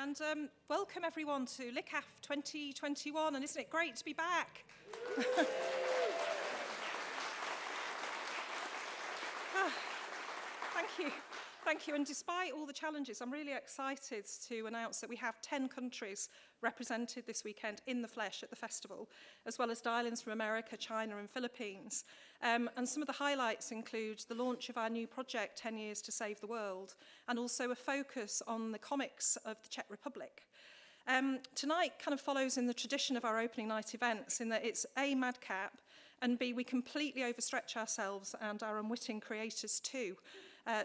And welcome everyone to LICAF 2021, and isn't it great to be back? Thank you. And despite all the challenges, I'm really excited to announce that we have 10 countries represented this weekend in the flesh at the festival, as well as dial-ins from America, China and Philippines. And some of the highlights include the launch of our new project, 10 Years to Save the World, and also a focus on the comics of the Czech Republic. Tonight kind of follows in the tradition of our opening night events in that it's A, madcap, and B, we completely overstretch ourselves and our unwitting creators too.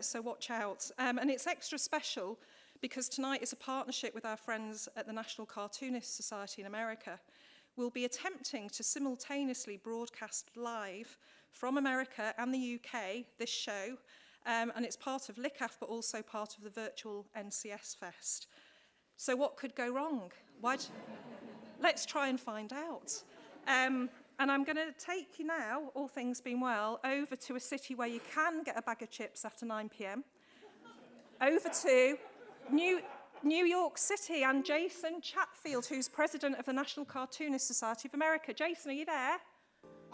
So watch out. And it's extra special because tonight is a partnership with our friends at the National Cartoonist Society in America. We'll be attempting to simultaneously broadcast live from America and the UK this show, and it's part of LICAF but also part of the virtual NCS Fest. So what could go wrong? Let's try and find out. And I'm going to take you now, all things being well, over to a city where you can get a bag of chips after 9 p.m. Over to New York City and Jason Chatfield, who's president of the National Cartoonist Society of America. Jason, are you there?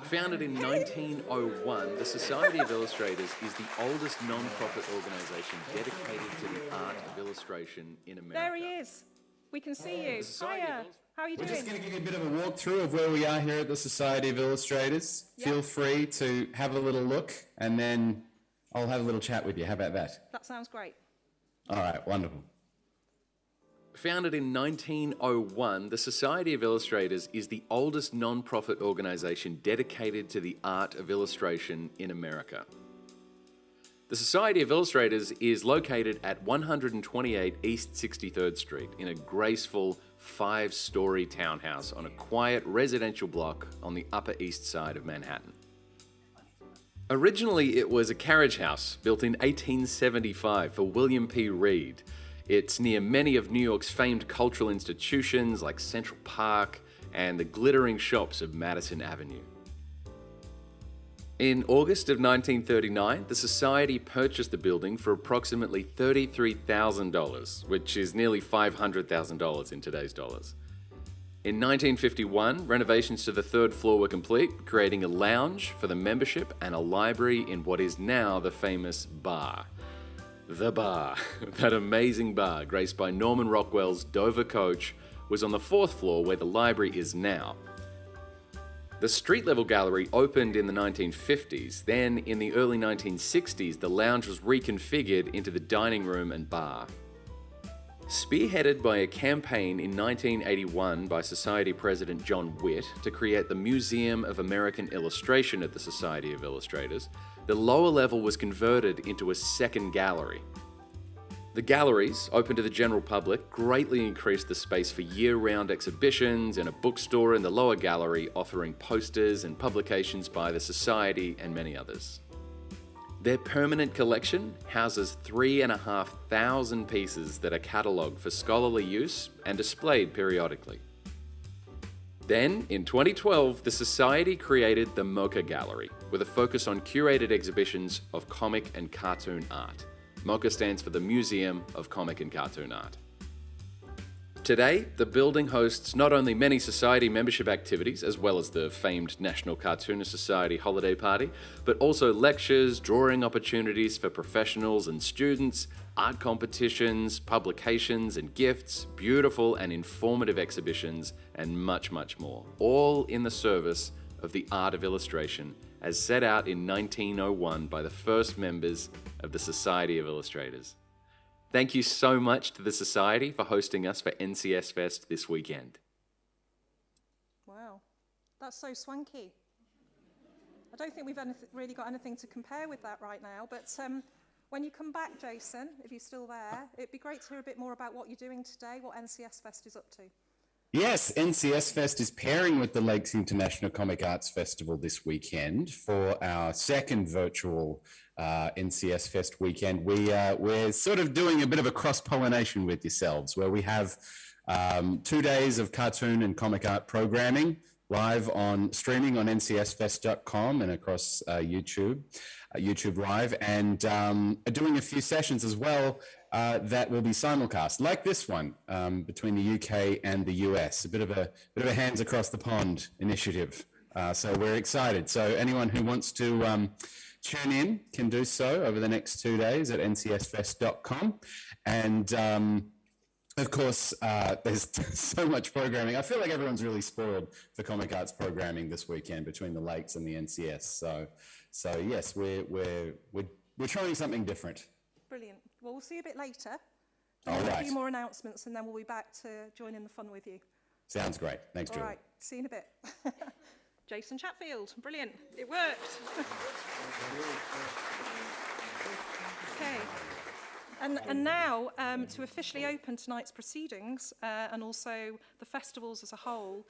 Founded in 1901, the Society of Illustrators is the oldest non-profit organisation dedicated to the art of illustration in America. There he is. We can see you. Hiya. How are you doing? We're just going to give you a bit of a walkthrough of where we are here at the Society of Illustrators. Yep. Feel free to have a little look, and then I'll have a little chat with you. How about that? That sounds great. All right, wonderful. Founded in 1901, the Society of Illustrators is the oldest non-profit organisation dedicated to the art of illustration in America. The Society of Illustrators is located at 128 East 63rd Street in a graceful 5-story townhouse on a quiet residential block on the Upper East Side of Manhattan. Originally, it was a carriage house built in 1875 for William P. Reed. It's near many of New York's famed cultural institutions like Central Park and the glittering shops of Madison Avenue. In August of 1939, the Society purchased the building for approximately $33,000, which is nearly $500,000 in today's dollars. In 1951, renovations to the third floor were complete, creating a lounge for the membership and a library in what is now the famous bar. The bar, that amazing bar graced by Norman Rockwell's Dover coach, was on the 4th floor where the library is now. The street-level gallery opened in the 1950s. Then, in the early 1960s, the lounge was reconfigured into the dining room and bar. Spearheaded by a campaign in 1981 by Society President John Witt to create the Museum of American Illustration at the Society of Illustrators, the lower level was converted into a second gallery. The galleries, open to the general public, greatly increased the space for year-round exhibitions and a bookstore in the lower gallery offering posters and publications by the Society and many others. Their permanent collection houses 3,500 pieces that are catalogued for scholarly use and displayed periodically. Then, in 2012, the Society created the MoCA Gallery with a focus on curated exhibitions of comic and cartoon art. MoCA stands for the Museum of Comic and Cartoon Art. Today, the building hosts not only many Society membership activities, as well as the famed National Cartoonist Society holiday party, but also lectures, drawing opportunities for professionals and students, art competitions, publications and gifts, beautiful and informative exhibitions, and much, much more, all in the service of the art of illustration as set out in 1901 by the first members of the Society of Illustrators. Thank you so much to the Society for hosting us for NCS Fest this weekend. Wow, that's so swanky. I don't think we've really got anything to compare with that right now, but when you come back, Jason, if you're still there, it'd be great to hear a bit more about what you're doing today, what NCS Fest is up to. Yes, NCS Fest is pairing with the Lakes International Comic Arts Festival this weekend for our second virtual NCS Fest weekend. We're sort of doing a bit of a cross-pollination with yourselves, where we have 2 days of cartoon and comic art programming live on streaming on ncsfest.com and across YouTube Live, and doing a few sessions as well that will be simulcast, like this one, between the UK and the US. A bit of a hands across the pond initiative. So we're excited. So anyone who wants to tune in can do so over the next 2 days at ncsfest.com. And of course, there's so much programming. I feel like everyone's really spoiled for comic arts programming this weekend between the Lakes and the NCS. So yes, we're trying something different. Brilliant. Well, we'll see you a bit later. All A right. few more announcements, and then we'll be back to join in the fun with you. Sounds great. Thanks, All Julie. right. See you in a bit. Jason Chatfield. Brilliant. It worked. Okay. And now, to officially open tonight's proceedings and also the festivals as a whole,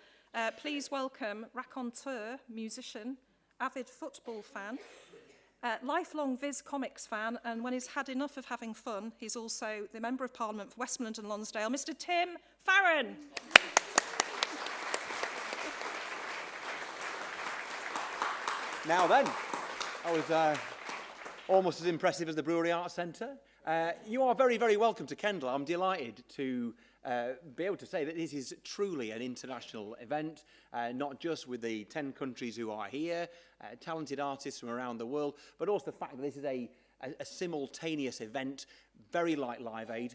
please welcome raconteur, musician, avid football fan, lifelong Viz Comics fan, and when he's had enough of having fun, he's also the Member of Parliament for Westmoreland and Lonsdale, Mr. Tim Farron. Now then, I was almost as impressive as the Brewery Arts Centre. You are very, very welcome to Kendal. I'm delighted to be able to say that this is truly an international event, not just with the 10 countries who are here, talented artists from around the world, but also the fact that this is a simultaneous event, very like Live Aid,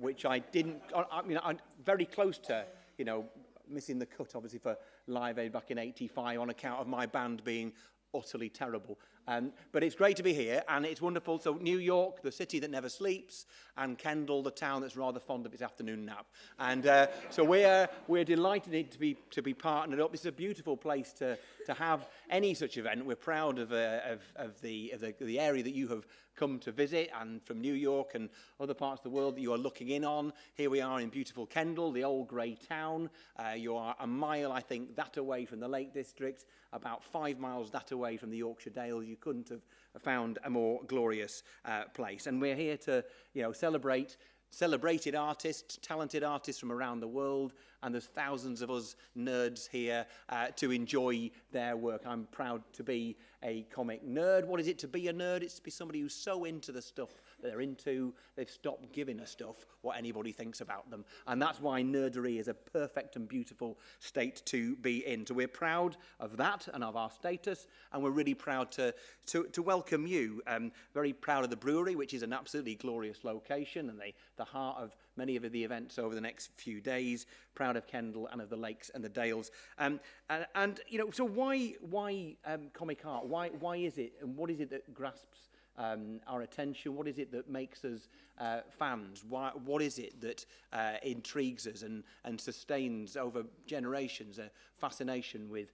which I didn't, I'm very close to, missing the cut, obviously, for Live Aid back in '85 on account of my band being utterly terrible. But it's great to be here, and it's wonderful. So New York, the city that never sleeps, and Kendal, the town that's rather fond of its afternoon nap. And so we're delighted to be partnered up. It's a beautiful place to have any such event. We're proud of the area that you have come to visit, and from New York and other parts of the world that you are looking in on. Here we are in beautiful Kendal, the old grey town. You are a mile, I think, that away from the Lake District, about 5 miles that away from the Yorkshire Dales. You couldn't have found a more glorious place. And we're here to, celebrate celebrated artists, talented artists from around the world, and there's thousands of us nerds here to enjoy their work. I'm proud to be a comic nerd. What is it to be a nerd? It's to be somebody who's so into the stuff that they're into, they've stopped giving a stuff what anybody thinks about them. And that's why nerdery is a perfect and beautiful state to be in. So we're proud of that and of our status, and we're really proud to welcome you. Very proud of the brewery, which is an absolutely glorious location and the heart of many of the events over the next few days. Proud of Kendal and of the Lakes and the Dales. So why comic art? Why is it, and what is it that grasps our attention? What is it that makes us fans? What is it that intrigues us and sustains over generations a fascination with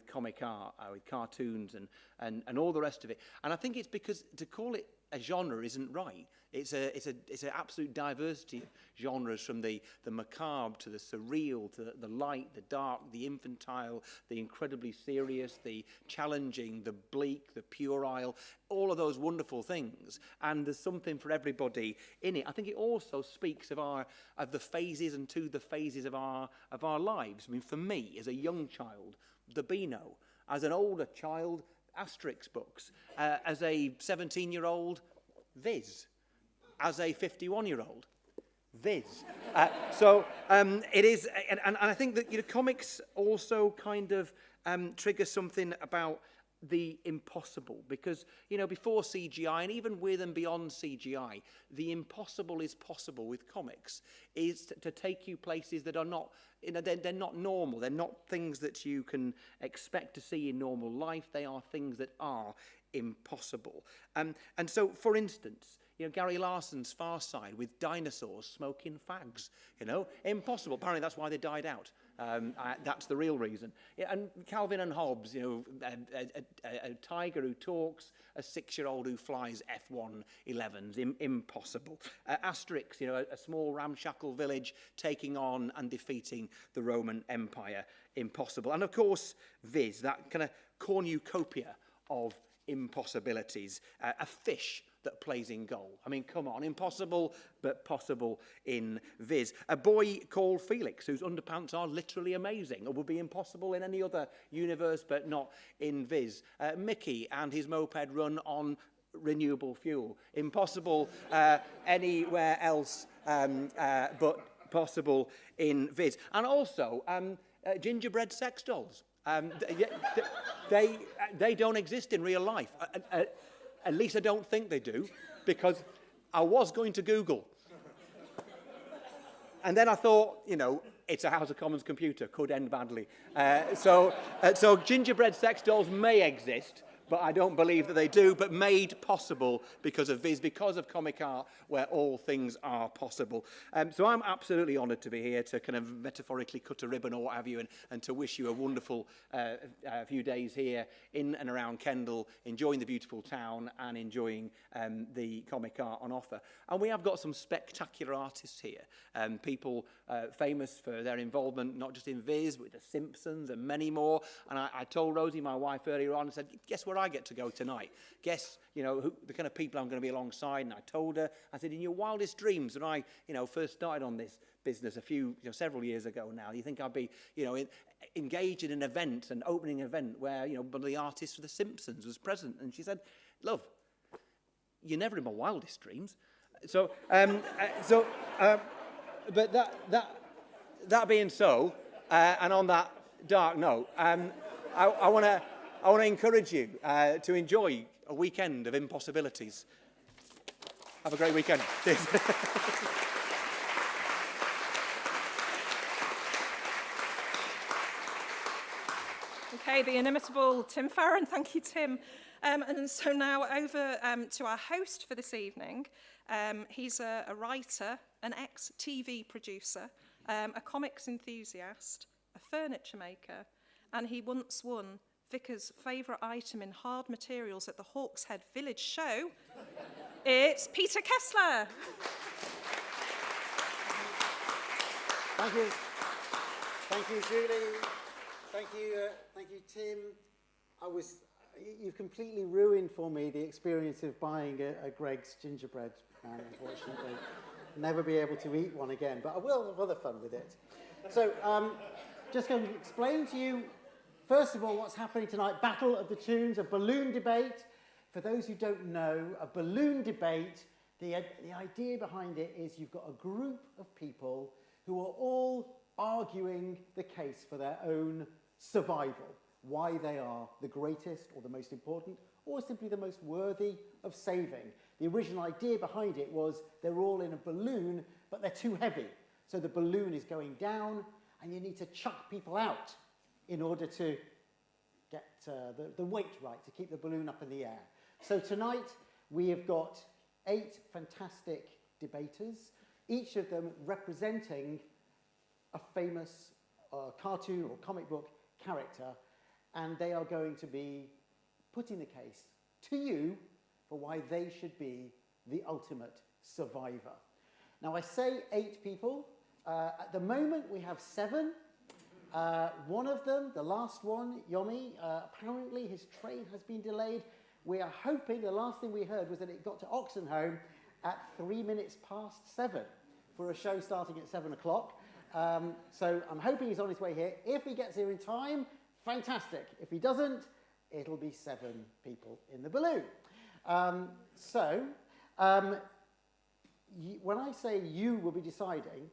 comic art, with cartoons and all the rest of it? And I think it's because to call it a genre isn't right. It's an absolute diversity of genres, from the macabre to the surreal, to the light, the dark, the infantile, the incredibly serious, the challenging, the bleak, the puerile, all of those wonderful things. And there's something for everybody in it. I think it also speaks of the phases and to the phases of our lives. I mean, for me, as a young child, the Beano. As an older child, Asterix books. As a 17-year-old, Viz. As a 51-year-old, Viz. It is, and I think that comics also kind of trigger something about the impossible, because before CGI and even with and beyond CGI, the impossible is possible with comics. Is to take you places that are not, they're not normal. They're not things that you can expect to see in normal life. They are things that are impossible. And so, for instance, Gary Larson's Far Side with dinosaurs smoking fags, impossible. Apparently that's why they died out. That's the real reason. And Calvin and Hobbes, a tiger who talks, a 6-year-old who flies F-111s, impossible. Asterix, a small ramshackle village taking on and defeating the Roman Empire, impossible. And of course, Viz, that kind of cornucopia of impossibilities, a fish that plays in goal. I mean, come on, impossible, but possible in Viz. A boy called Felix, whose underpants are literally amazing. It would be impossible in any other universe, but not in Viz. Mickey and his moped run on renewable fuel. Impossible anywhere else but possible in Viz. And also, gingerbread sex dolls. They don't exist in real life. At least I don't think they do, because I was going to Google. And then I thought, you know, it's a House of Commons computer, could end badly. So gingerbread sex dolls may exist, but I don't believe that they do, but made possible because of Viz, because of comic art, where all things are possible. So I'm absolutely honoured to be here to kind of metaphorically cut a ribbon or what have you, and to wish you a wonderful few days here in and around Kendal, enjoying the beautiful town and enjoying the comic art on offer. And we have got some spectacular artists here, people famous for their involvement not just in Viz, but with The Simpsons and many more. And I told Rosie, my wife, earlier on, and said, guess where I get to go tonight? Guess, you know, the kind of people I'm going to be alongside. And I told her, I said, in your wildest dreams, when I, you know, first started on this business several years ago now, you think I'd be, you know, engaged in an event, an opening event where, you know, one of the artists for The Simpsons was present. And she said, love, you're never in my wildest dreams. So, but that being so, and on that dark note, I want to encourage you to enjoy a weekend of impossibilities. Have a great weekend. Cheers. Okay, the inimitable Tim Farron. Thank you, Tim. And so now over to our host for this evening. He's a writer, an ex-TV producer, a comics enthusiast, a furniture maker, and he once won Vicar's favourite item in hard materials at the Hawkshead Village Show. It's Peter Kessler. Thank you. Thank you, Julie. Thank you, Tim. You've completely ruined for me the experience of buying a Greg's gingerbread man, unfortunately. Never be able to eat one again, but I will have other fun with it. So, just going to explain to you, first of all, what's happening tonight. Battle of the Toons, a balloon debate. For those who don't know, a balloon debate, the idea behind it is you've got a group of people who are all arguing the case for their own survival, why they are the greatest or the most important, or simply the most worthy of saving. The original idea behind it was they're all in a balloon, but they're too heavy. So the balloon is going down, and you need to chuck people out in order to get the weight right, to keep the balloon up in the air. So tonight, we have got 8 fantastic debaters, each of them representing a famous cartoon or comic book character, and they are going to be putting the case to you for why they should be the ultimate survivor. Now, I say 8 people. At the moment, we have 7. One of them, the last one, Yomi, apparently his train has been delayed. We are hoping, the last thing we heard was that it got to Oxenholme at 7:03 for a show starting at 7 o'clock. So I'm hoping he's on his way here. If he gets here in time, fantastic. If he doesn't, it'll be 7 people in the balloon. When I say you will be deciding,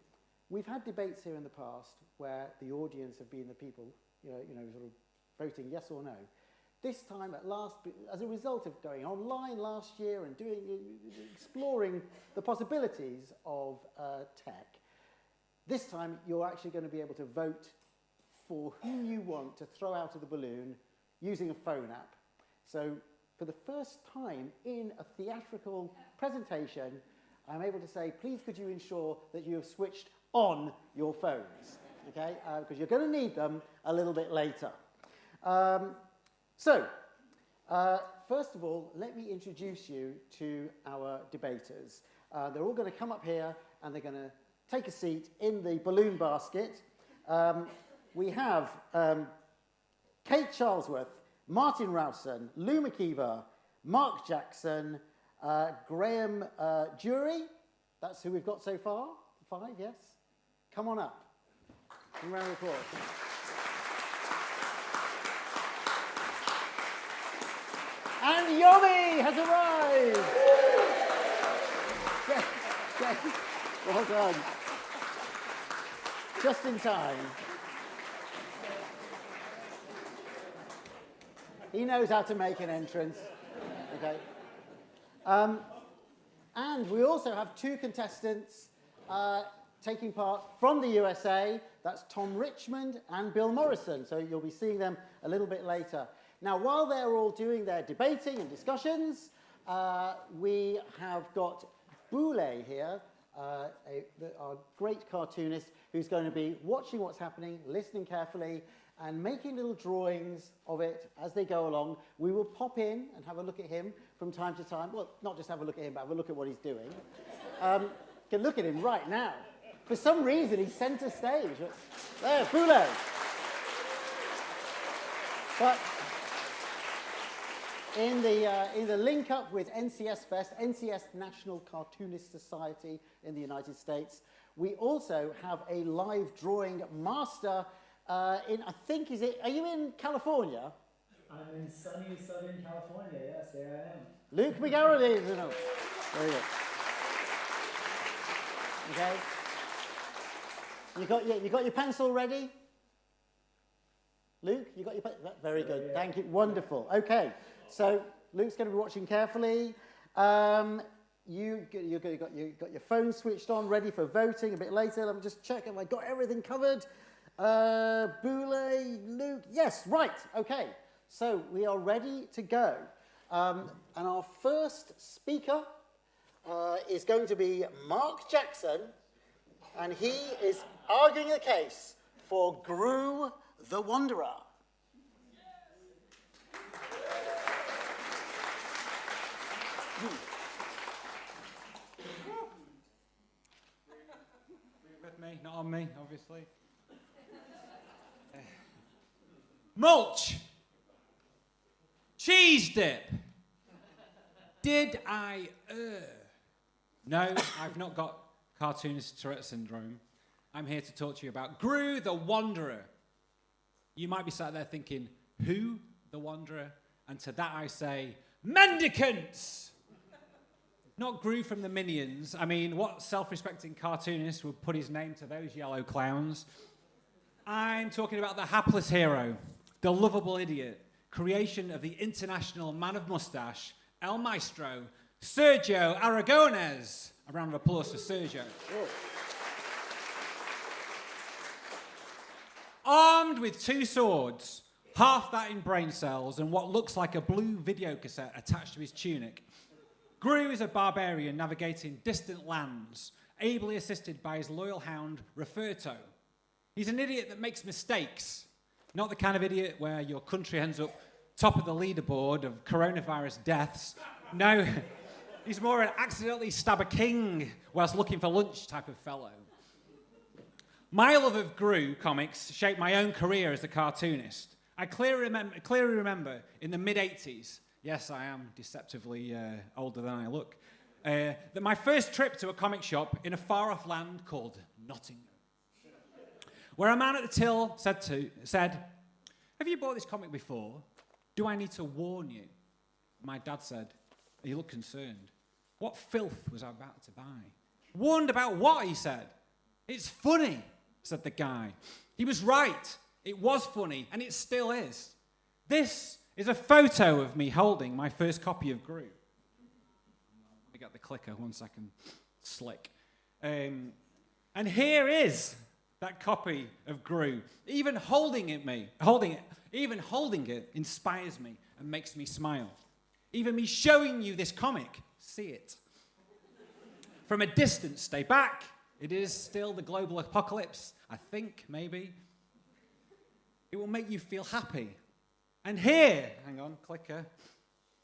we've had debates here in the past where the audience have been the people, sort of voting yes or no. This time, at last, as a result of going online last year and exploring the possibilities of tech, this time you're actually going to be able to vote for who you want to throw out of the balloon using a phone app. So for the first time in a theatrical presentation, I'm able to say, please could you ensure that you have switched on your phones, okay? Because you're going to need them a little bit later. First of all, let me introduce you to our debaters. They're all going to come up here and they're going to take a seat in the balloon basket. We have Kate Charlesworth, Martin Rowson, Lou McKeever, Mark Jackson, Graham Jury. That's who we've got so far. 5, yes? Come on up. A round of applause. And Yomi has arrived. Yes, yes. Well done. Just in time. He knows how to make an entrance. Okay. And we also have two contestants taking part from the USA. That's Tom Richmond and Bill Morrison. So you'll be seeing them a little bit later. Now, while they're all doing their debating and discussions, we have got Boule here, our great cartoonist, who's going to be watching what's happening, listening carefully, and making little drawings of it as they go along. We will pop in and have a look at him from time to time. Well, not just have a look at him, but have a look at what he's doing. You can look at him right now. For some reason, he's centre stage. There, Boule. But in the link up with NCS Fest, NCS National Cartoonist Society in the United States, we also have a live drawing master in, I think, are you in California? I'm in sunny Southern California, yes, there I am. Luke McGarrity. No. There you go. Okay. You got your pencil ready? Luke, you got your pencil? Very good. Yeah. Thank you. Wonderful. Okay. So Luke's going to be watching carefully. You got your phone switched on, ready for voting a bit later. Let me just check. Have I got everything covered? Boule, Luke. Yes, right. Okay. So we are ready to go. And our first speaker is going to be Mark Jackson, and he is arguing the case for Gru the Wanderer. With me, not on me, obviously. Mulch. Cheese dip. Did I No, I've not got cartoonist Tourette syndrome. I'm here to talk to you about Gru the Wanderer. You might be sat there thinking, who the Wanderer? And to that I say, mendicants! Not Gru from the Minions. I mean, what self-respecting cartoonist would put his name to those yellow clowns? I'm talking about the hapless hero, the lovable idiot, creation of the international man of mustache, El Maestro, Sergio Aragonés. A round of applause for Sergio. Armed with two swords, half that in brain cells, and what looks like a blue video cassette attached to his tunic, Gru is a barbarian navigating distant lands, ably assisted by his loyal hound, Referto. He's an idiot that makes mistakes, not the kind of idiot where your country ends up top of the leaderboard of coronavirus deaths. No, he's more an accidentally stab a king whilst looking for lunch type of fellow. My love of Gru comics shaped my own career as a cartoonist. I clearly remember in the mid-'80s, yes, I am deceptively older than I look, that my first trip to a comic shop in a far-off land called Nottingham, where a man at the till said, have you bought this comic before? Do I need to warn you? My dad said, he looked concerned. What filth was I about to buy? Warned about what, he said. It's funny, said the guy. He was right. It was funny, and it still is. This is a photo of me holding my first copy of Gru. Let me get the clicker, 1 second. Slick. And here is that copy of Gru. Even holding it inspires me and makes me smile. Even me showing you this comic, see it. From a distance, stay back. It is still the global apocalypse, I think, maybe. It will make you feel happy. And here, hang on, clicker.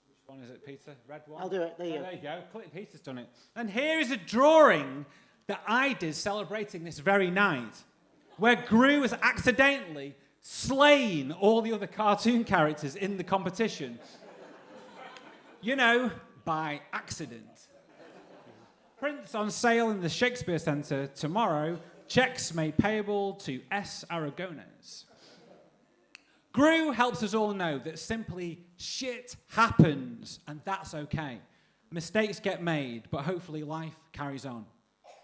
Which one is it, Peter? Red one? I'll do it, there you go. There you go, Peter's done it. And here is a drawing that I did celebrating this very night, where Gru has accidentally slain all the other cartoon characters in the competition. You know, by accident. Prints on sale in the Shakespeare Centre tomorrow. Checks made payable to S. Aragonés. Gru helps us all know that simply shit happens, and that's okay. Mistakes get made, but hopefully life carries on.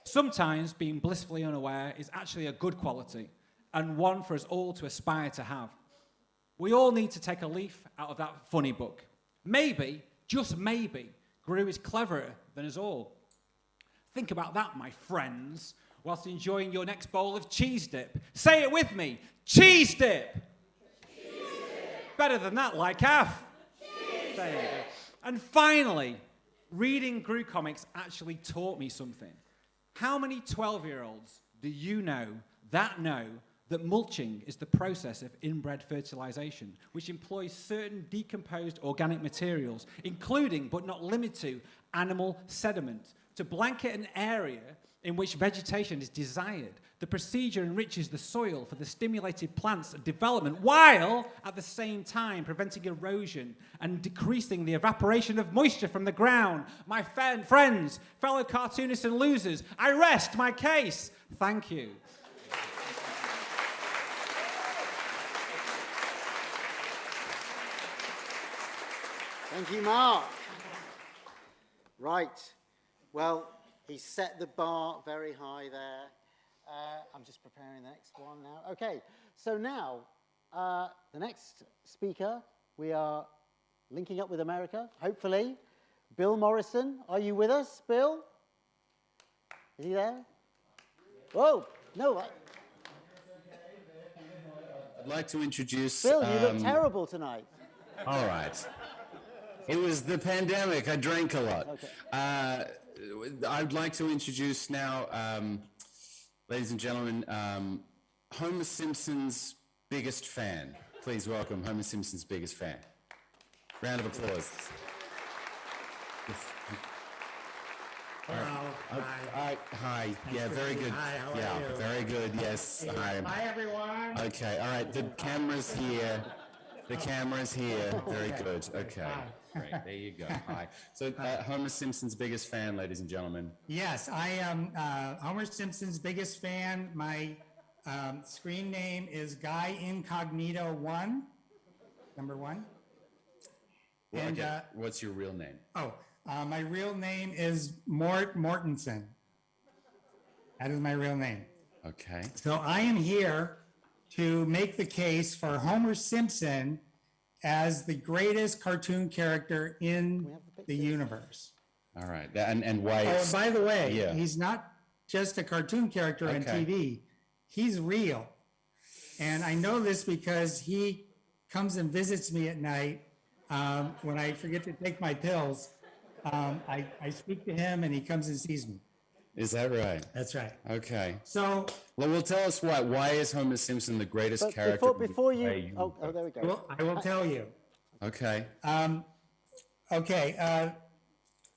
Sometimes being blissfully unaware is actually a good quality, and one for us all to aspire to have. We all need to take a leaf out of that funny book. Maybe, just maybe, Gru is cleverer than us all. Think about that, my friends, whilst enjoying your next bowl of cheese dip. Say it with me, cheese dip! Cheese dip. Better than that, like half. There you go. And finally, reading Gru comics actually taught me something. How many 12-year-olds do you know that mulching is the process of inbred fertilization, which employs certain decomposed organic materials, including but not limited to animal sediment, to blanket an area in which vegetation is desired? The procedure enriches the soil for the stimulated plant's development, while at the same time preventing erosion and decreasing the evaporation of moisture from the ground. My friends, fellow cartoonists and losers, I rest my case. Thank you. Thank you, Mark. Right. Well, he set the bar very high there. I'm just preparing the next one now. Okay, so now, the next speaker, we are linking up with America, hopefully. Bill Morrison, are you with us, Bill? Is he there? Whoa, no. I'd like to introduce... Bill, you look terrible tonight. All right. It was the pandemic. I drank a lot. Okay. I'd like to introduce now, ladies and gentlemen, Homer Simpson's biggest fan. Please welcome Homer Simpson's biggest fan. Round of applause. Hello. Hi. Yeah, very good. Hi, how are yeah, you? very good. Yes. Hi. Hi, everyone. Okay. All right. The camera's here. The camera's here. Very good. Okay. Great. There you go. Hi. So, Homer Simpson's biggest fan, ladies and gentlemen. Yes, I am Homer Simpson's biggest fan. My screen name is Guy Incognito 1, number 1. Well, And, okay. What's your real name? My real name is Mort Mortensen. That is my real name. Okay. So I am here to make the case for Homer Simpson as the greatest cartoon character in the universe. All right. And why? Oh, and by the way, Yeah. he's not just a cartoon character on Okay. TV. He's real. And I know this because he comes and visits me at night when I forget to take my pills. I speak to him and he comes and sees me. Is that right? That's right. Okay. So, Well, tell us why. Why is Homer Simpson the greatest But character? before you... Why Oh, there we go. well, I will tell you. Okay. Okay,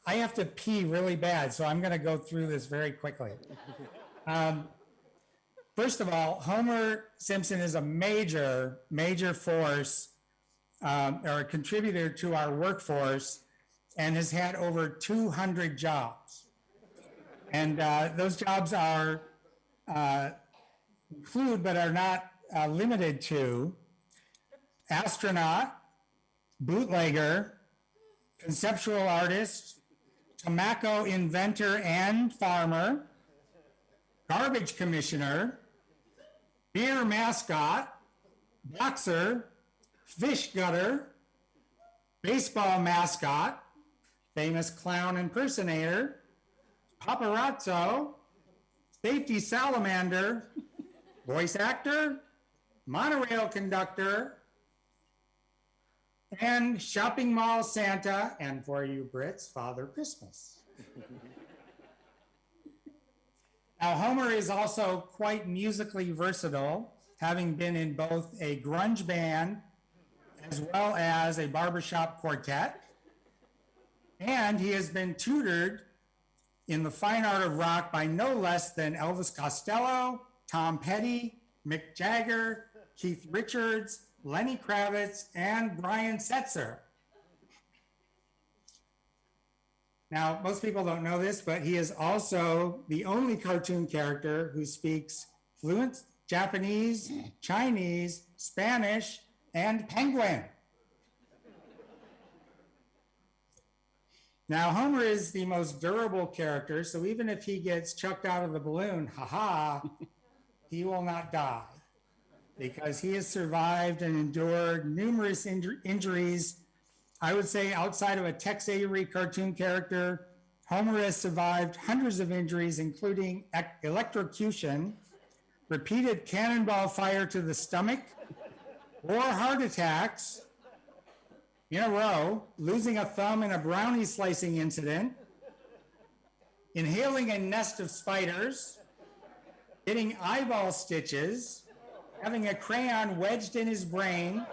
I have to pee really bad, so I'm going to go through this very quickly. First of all, Homer Simpson is a major force or a contributor to our workforce and has had over 200 jobs. And those jobs are include, but are not limited to astronaut, bootlegger, conceptual artist, tobacco inventor and farmer, garbage commissioner, beer mascot, boxer, fish gutter, baseball mascot, famous clown impersonator, paparazzo, safety salamander, voice actor, monorail conductor, and shopping mall Santa, and for you Brits, Father Christmas. Now, Homer is also quite musically versatile, having been in both a grunge band as well as a barbershop quartet. And he has been tutored in the fine art of rock by no less than Elvis Costello, Tom Petty, Mick Jagger, Keith Richards, Lenny Kravitz, and Brian Setzer. Now, most people don't know this, but he is also the only cartoon character who speaks fluent Japanese, Chinese, Spanish, and penguin. Now, Homer is the most durable character, so even if he gets chucked out of the balloon, he will not die because he has survived and endured numerous injuries. I would say outside of a Tex Avery cartoon character, Homer has survived hundreds of injuries, including electrocution, repeated cannonball fire to the stomach, 4 heart attacks in a row, losing a thumb in a brownie slicing incident, inhaling a nest of spiders, getting eyeball stitches, having a crayon wedged in his brain,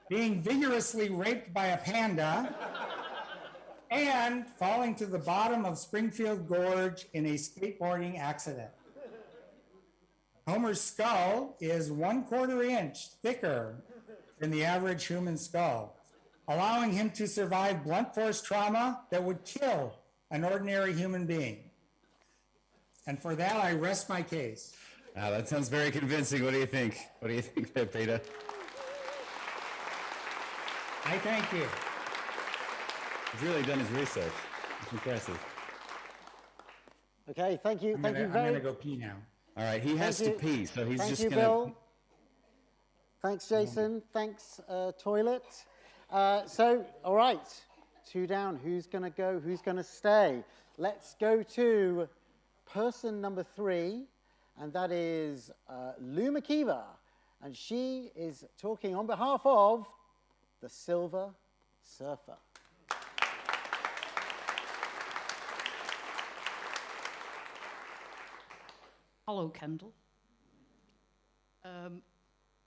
being vigorously raped by a panda, and falling to the bottom of Springfield Gorge in a skateboarding accident. Homer's skull is 1/4 inch thicker than the average human skull, allowing him to survive blunt force trauma that would kill an ordinary human being. And for that, I rest my case. That sounds very convincing. What do you think? What do you think there, Peter? I thank you. He's really done his research. It's impressive. Okay, thank you. I'm Thank you gonna very go pee now. All right, he has to Thank you. pee, so he's Thank just you, going to... Bill. Thanks, Jason. Thanks, Toilet. So, all right, 2 down. Who's going to go? Who's going to stay? Let's go to person number 3, and that is Lou McKeever. And she is talking on behalf of the Silver Surfer. Hello, Kendall. I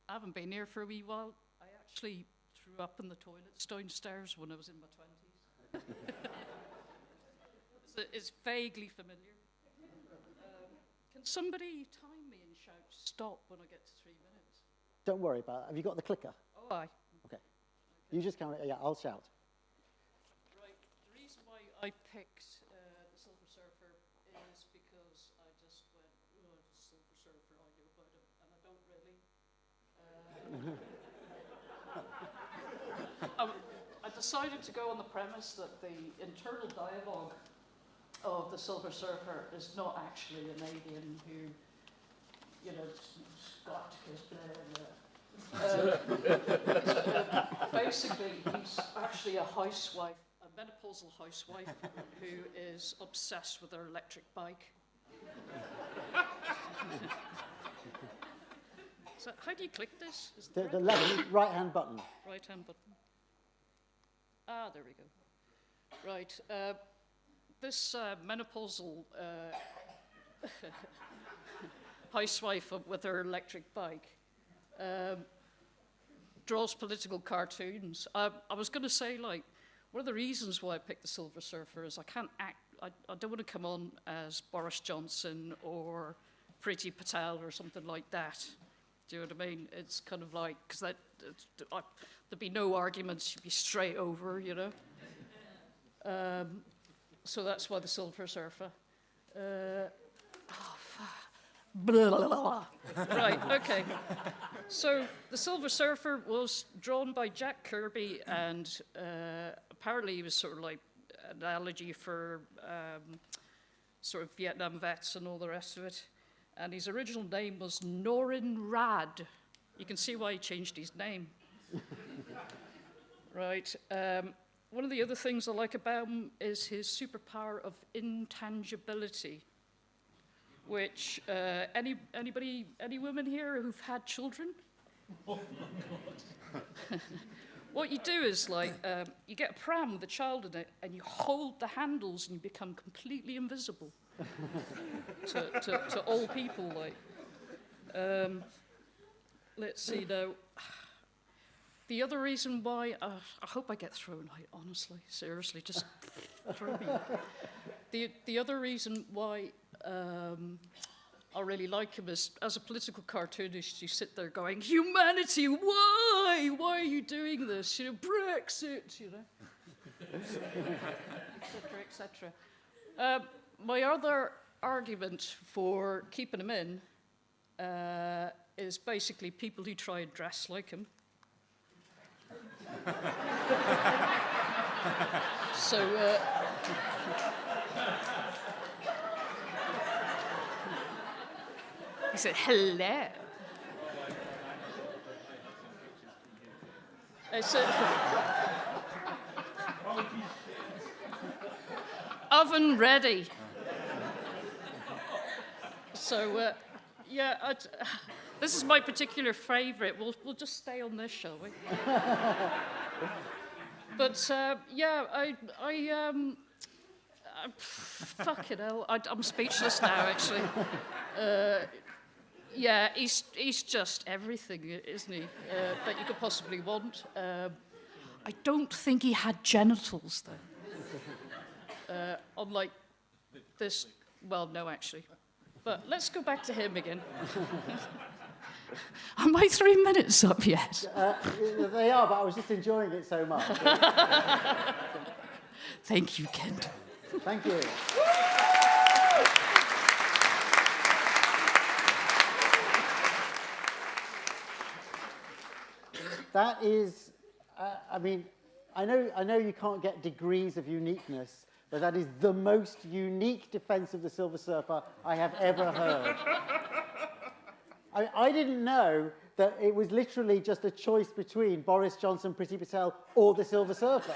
haven't been here for a wee while. I actually threw up in the toilets downstairs when I was in my 20s. It's vaguely familiar. Can somebody time me and shout stop when I get to 3 minutes? Don't worry about it. Have you got the clicker? Oh, aye. Okay. You just count it. Yeah, I'll shout. Right. The reason why I picked the Silver Surfer is because I just went, oh, the Silver Surfer, I knew about him, and I don't really. I decided to go on the premise that the internal dialogue of the Silver Surfer is not actually an alien who, you know, got his basically, he's actually a housewife, a menopausal housewife who is obsessed with her electric bike. So how do you click this? Is The left, right-hand button. Right-hand button. Ah, there we go. Right. This menopausal housewife with her electric bike draws political cartoons. I was going to say, like, one of the reasons why I picked the Silver Surfer is I can't act. I don't want to come on as Boris Johnson or Priti Patel or something like that. Do you know what I mean? It's kind of like, because there'd be no arguments, you'd be straight over, you know. So that's why the Silver Surfer. Blah, blah, blah. Right, okay. So the Silver Surfer was drawn by Jack Kirby, and apparently he was sort of like an analogy for sort of Vietnam vets and all the rest of it. And his original name was Norin Rad. You can see why he changed his name. Right. One of the other things I like about him is his superpower of intangibility, which any women here who've had children? What you do is, like, you get a pram with a child in it, and you hold the handles, and you become completely invisible to all people. Like, let's see now. The other reason why I hope I get thrown out. Honestly, seriously, just throw me. The other reason why I really like him is, as a political cartoonist, you sit there going, humanity, why? Why are you doing this? You know, Brexit, you know, etc., etc. My other argument for keeping him in is basically people who try and dress like him. So, he said, hello. I said, oven ready. So, yeah, this is my particular favourite. We'll just stay on this, shall we? But yeah, fucking hell, I'm speechless now. Actually, yeah, he's just everything, isn't he? That you could possibly want. I don't think he had genitals though. Unlike this, well, no, actually. But let's go back to him again. Are my 3 minutes up yet? They are, but I was just enjoying it so much. Thank you, Kent. Thank you. That is, I mean, I know you can't get degrees of uniqueness, but that is the most unique defense of the Silver Surfer I have ever heard. I didn't know that it was literally just a choice between Boris Johnson, Priti Patel, or the Silver Surfer.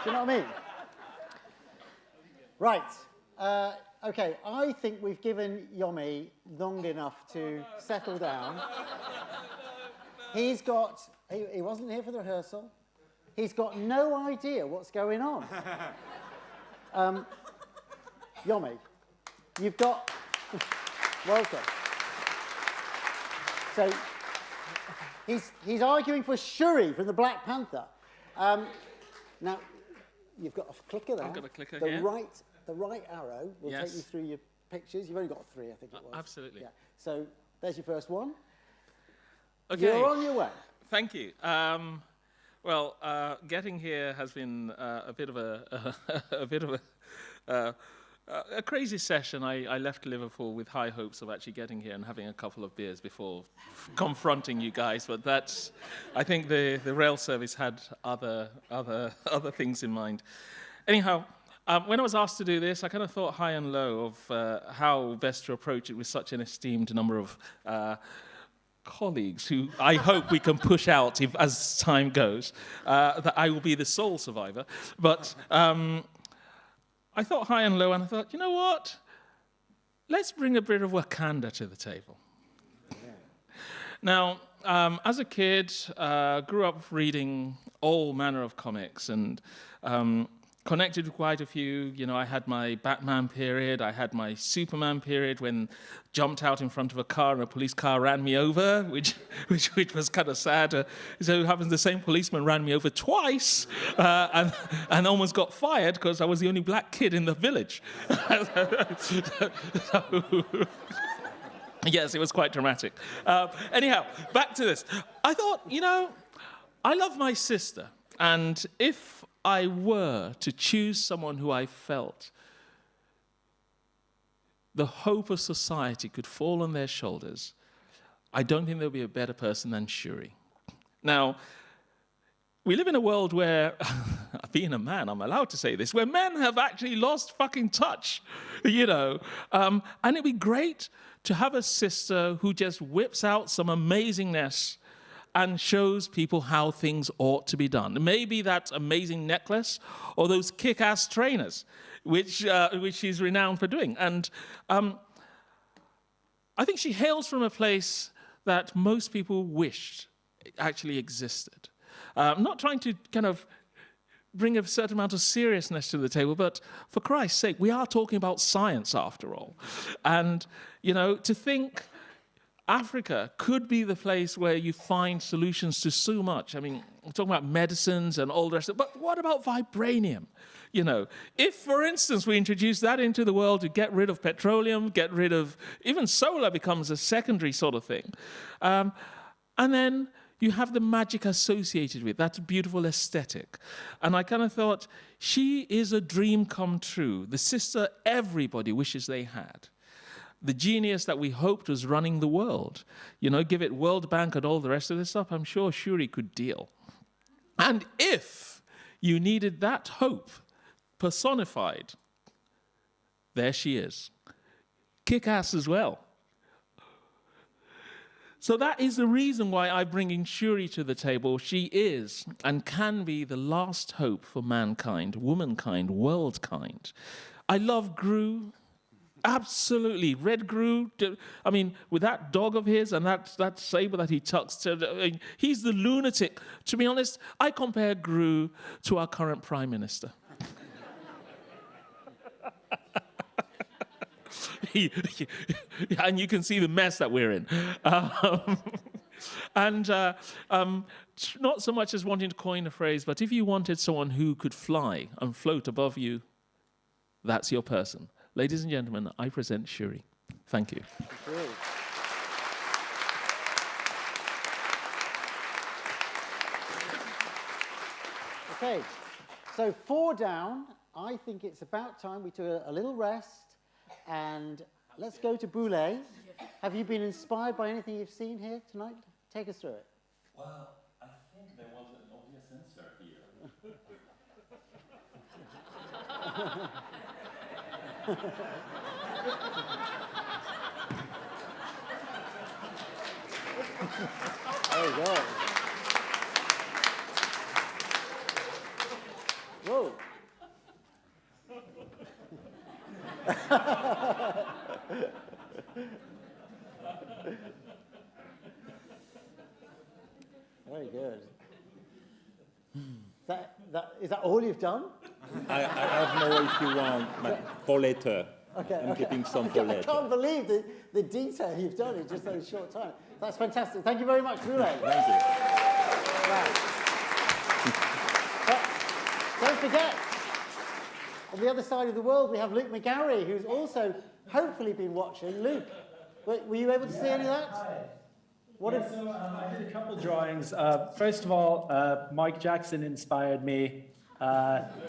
Do you know what I mean? Right. Okay, I think we've given Yomi long enough to settle down. He's got... He wasn't here for the rehearsal. He's got no idea what's going on. Yomi, you've got... Welcome. So, he's arguing for Shuri from the Black Panther. Now, you've got a clicker there. I've got a clicker the here. The right arrow will take you through your pictures. You've only got 3, I think it was. Absolutely. Yeah. So, there's your first one. Okay. You're on your way. Thank you. Well, getting here has been a bit of a crazy session. I left Liverpool with high hopes of actually getting here and having a couple of beers before confronting you guys, but that's. I think the rail service had other things in mind. Anyhow. When I was asked to do this, I kind of thought high and low of how best to approach it with such an esteemed number of colleagues who I hope we can push out as time goes, that I will be the sole survivor. But I thought high and low, and I thought, you know what? Let's bring a bit of Wakanda to the table. Yeah. Now, as a kid, grew up reading all manner of comics and connected with quite a few. You know, I had my Batman period, I had my Superman period when jumped out in front of a car and a police car ran me over, which was kind of sad. So it happens the same policeman ran me over twice and almost got fired because I was the only black kid in the village. Yes, it was quite dramatic. Anyhow, back to this. I thought, you know, I love my sister, and if I were to choose someone who I felt the hope of society could fall on their shoulders, I don't think there'll be a better person than Shuri. Now, we live in a world where, being a man, I'm allowed to say this, where men have actually lost fucking touch, you know. And it'd be great to have a sister who just whips out some amazingness and shows people how things ought to be done. Maybe that amazing necklace or those kick-ass trainers, which she's renowned for doing. And I think she hails from a place that most people wished actually existed. I'm not trying to kind of bring a certain amount of seriousness to the table, but for Christ's sake, we are talking about science after all. And, you know, to think Africa could be the place where you find solutions to so much. I mean, we're talking about medicines and all the rest of it, but what about vibranium? You know, if, for instance, we introduce that into the world to get rid of petroleum, get rid of, even solar becomes a secondary sort of thing. And then you have the magic associated with that beautiful aesthetic. And I kind of thought, she is a dream come true, the sister everybody wishes they had. The genius that we hoped was running the world. You know, give it World Bank and all the rest of this stuff, I'm sure Shuri could deal. And if you needed that hope personified, there she is. Kick-ass as well. So that is the reason why I'm bringing Shuri to the table. She is and can be the last hope for mankind, womankind, worldkind. I love Gru. Absolutely. Red Gru. I mean, with that dog of his and that saber that he tucks to, he's the lunatic. To be honest, I compare Gru to our current Prime Minister. And you can see the mess that we're in. Not so much as wanting to coin a phrase, but if you wanted someone who could fly and float above you, that's your person. Ladies and gentlemen, I present Shuri. Thank you. Thank you. Okay, so 4 down. I think it's about time we took a little rest. And let's go to Boulay. Have you been inspired by anything you've seen here tonight? Take us through it. Well, I think there was an obvious answer here. There you go. Whoa. Very good. Is that all you've done? I have more if you want, but for later. Okay, I'm keeping some for later. I can't believe the detail you've done in just such a short time. That's fantastic. Thank you very much, Boulay. Thank you. Right. But don't forget, on the other side of the world, we have Luke McGarry, who's also hopefully been watching. Luke, were you able to see any of that? Hi. What if... So I did a couple drawings. First of all, Mike Jackson inspired me.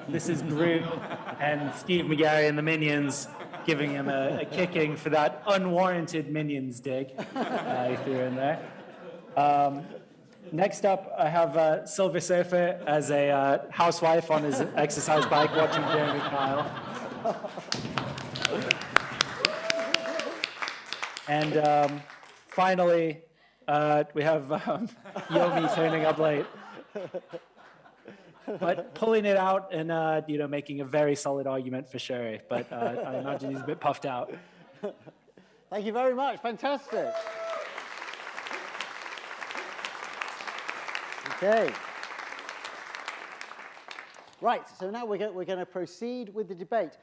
This is Gru and Steve McGarry and the Minions giving him a kicking for that unwarranted Minions dig he threw in there. Next up, I have Silver Surfer as a housewife on his exercise bike watching Jeremy Kyle. And finally, we have Yomi turning up late. But pulling it out and making a very solid argument for Shuri. But I imagine he's a bit puffed out. Thank you very much. Fantastic. Okay. Right, so now we're going to proceed with the debate.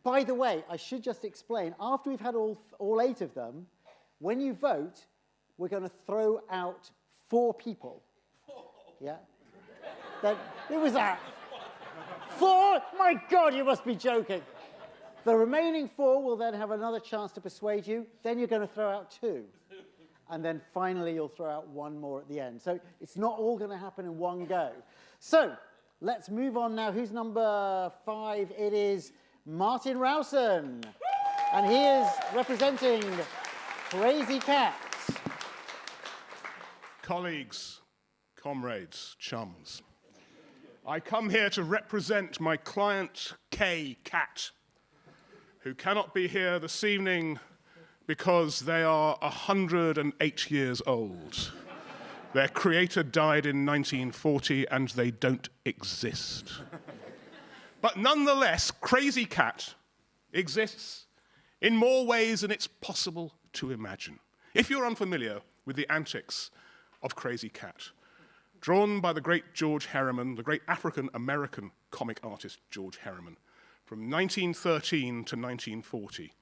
By the way, I should just explain, after we've had all 8 of them, when you vote, we're going to throw out 4 people. Yeah? Who was that? 4? My God, you must be joking. The remaining 4 will then have another chance to persuade you. Then you're going to throw out 2. And then finally, you'll throw out 1 more at the end. So it's not all going to happen in one go. So let's move on now. Who's number 5? It is Martin Rowson. And he is representing Crazy Cats. Colleagues, comrades, chums. I come here to represent my client, K. Cat, who cannot be here this evening because they are 108 years old. Their creator died in 1940 and they don't exist. But nonetheless, Crazy Cat exists in more ways than it's possible to imagine. If you're unfamiliar with the antics of Crazy Cat, drawn by the great George Herriman, the great African-American comic artist George Herriman, from 1913 to 1940,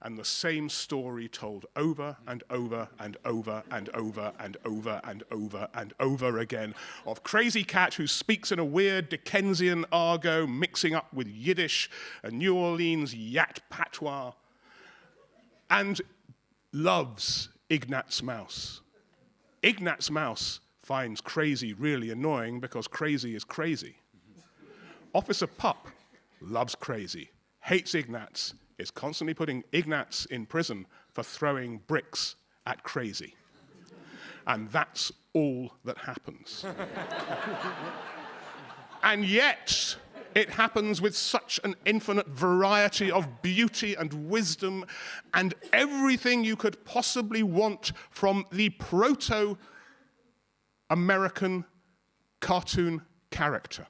and the same story told over and over and over and over and over and over and over again of Crazy Cat who speaks in a weird Dickensian argot mixing up with Yiddish and New Orleans Yat patois, and loves Ignatz Mouse. Ignatz Mouse finds Crazy really annoying because Crazy is crazy. Officer Pup loves Crazy, hates Ignatz, is constantly putting Ignatz in prison for throwing bricks at Crazy. And that's all that happens. And yet, it happens with such an infinite variety of beauty and wisdom and everything you could possibly want from the proto-American cartoon character.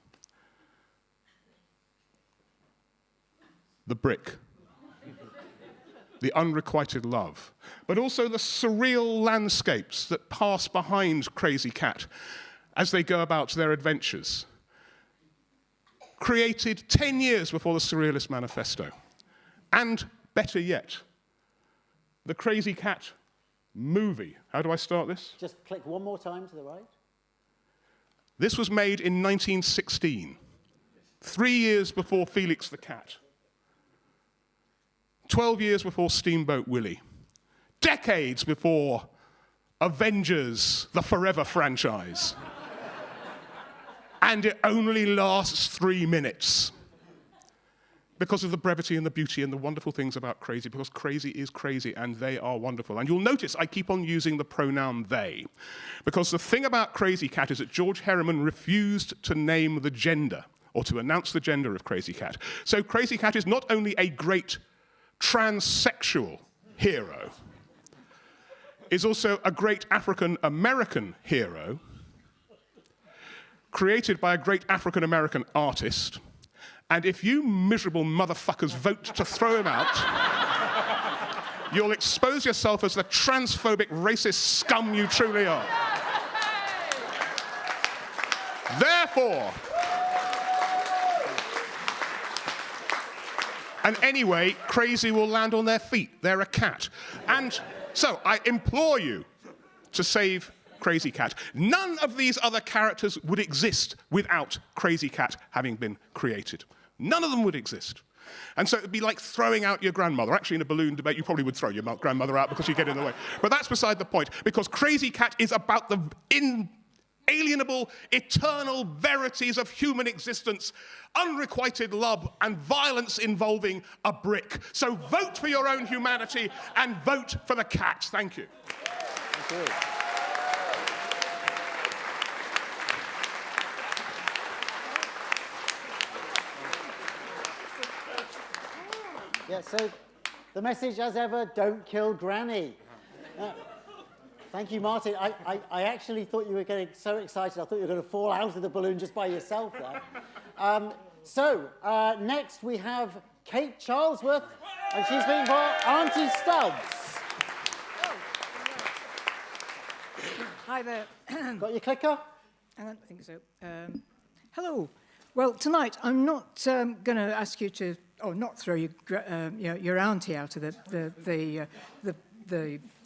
The brick. The unrequited love. But also the surreal landscapes that pass behind Crazy Cat as they go about their adventures. Created 10 years before the Surrealist Manifesto. And, better yet, the Crazy Cat movie. How do I start this? Just click one more time to the right. This was made in 1916, 3 years before Felix the Cat, 12 years before Steamboat Willie, decades before Avengers, the Forever franchise. And it only lasts 3 minutes because of the brevity and the beauty and the wonderful things about Crazy, because Crazy is crazy and they are wonderful. And you'll notice I keep on using the pronoun they, because the thing about Crazy Cat is that George Herriman refused to name the gender or to announce the gender of Crazy Cat. So Crazy Cat is not only a great transsexual hero, is also a great African-American hero, created by a great African-American artist, and if you miserable motherfuckers vote to throw him out, you'll expose yourself as the transphobic, racist scum you truly are. Therefore, and anyway, Crazy will land on their feet. They're a cat. And so I implore you to save Crazy Cat. None of these other characters would exist without Crazy Cat having been created. None of them would exist. And so it'd be like throwing out your grandmother. Actually, in a balloon debate, you probably would throw your grandmother out because you get in the way. But that's beside the point, because Crazy Cat is about the inalienable, eternal verities of human existence, unrequited love and violence involving a brick. So vote for your own humanity and vote for the cat. Thank you. Thank you. Yeah, so the message, as ever, don't kill Granny. Thank you, Martin. I actually thought you were getting so excited. I thought you were going to fall out of the balloon just by yourself there. Next we have Kate Charlesworth, and she's being for Auntie Stubbs. Hi there. Got your clicker? I think so. Hello. Well, tonight I'm not going to ask you to, not throw your auntie out of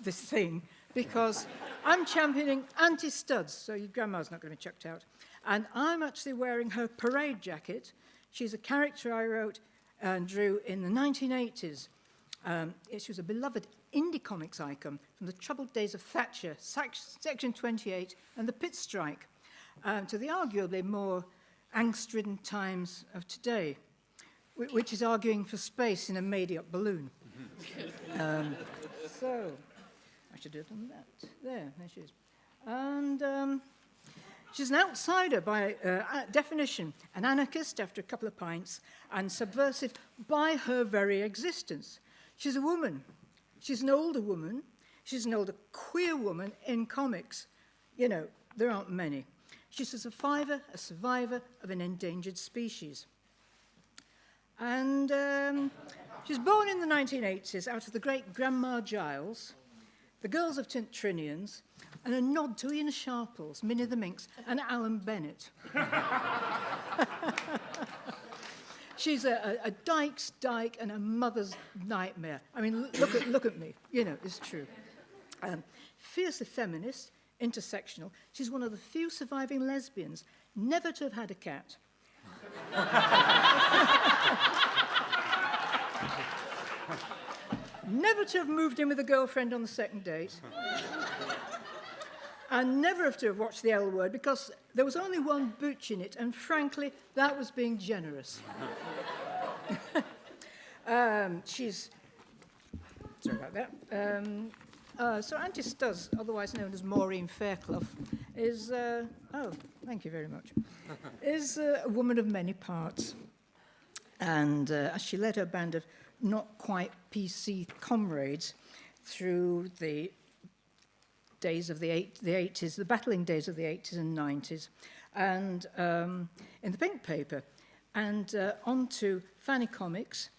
this thing, because I'm championing Auntie Studs, so your grandma's not going to be chucked out. And I'm actually wearing her parade jacket. She's a character I wrote and drew in the 1980s. She was a beloved indie comics icon from the troubled days of Thatcher, Section 28, and the Pit Strike, to the arguably more angst-ridden times of today, which is arguing for space in a made-up balloon. So, I should have done that. There she is. And she's an outsider by definition, an anarchist after a couple of pints, and subversive by her very existence. She's a woman. She's an older woman. She's an older queer woman in comics. You know, there aren't many. She's a survivor of an endangered species. And she was born in the 1980s out of the great Grandma Giles, the Girls of Tintrinians, and a nod to Ian Sharples, Minnie the Minx, and Alan Bennett. She's a dyke's dyke and a mother's nightmare. I mean, look at me. You know, it's true. Fiercely feminist, intersectional. She's one of the few surviving lesbians never to have had a cat. Never to have moved in with a girlfriend on the second date. And never have to have watched the L Word, because there was only one butch in it, and frankly, that was being generous. Sorry about that. So Auntie Stubbs, otherwise known as Maureen Fairclough, is, oh, thank you very much, is a woman of many parts. And as she led her band of not quite PC comrades through the days of the 80s, the battling days of the 80s and 90s, and in the Pink Paper, and onto Fanny Comics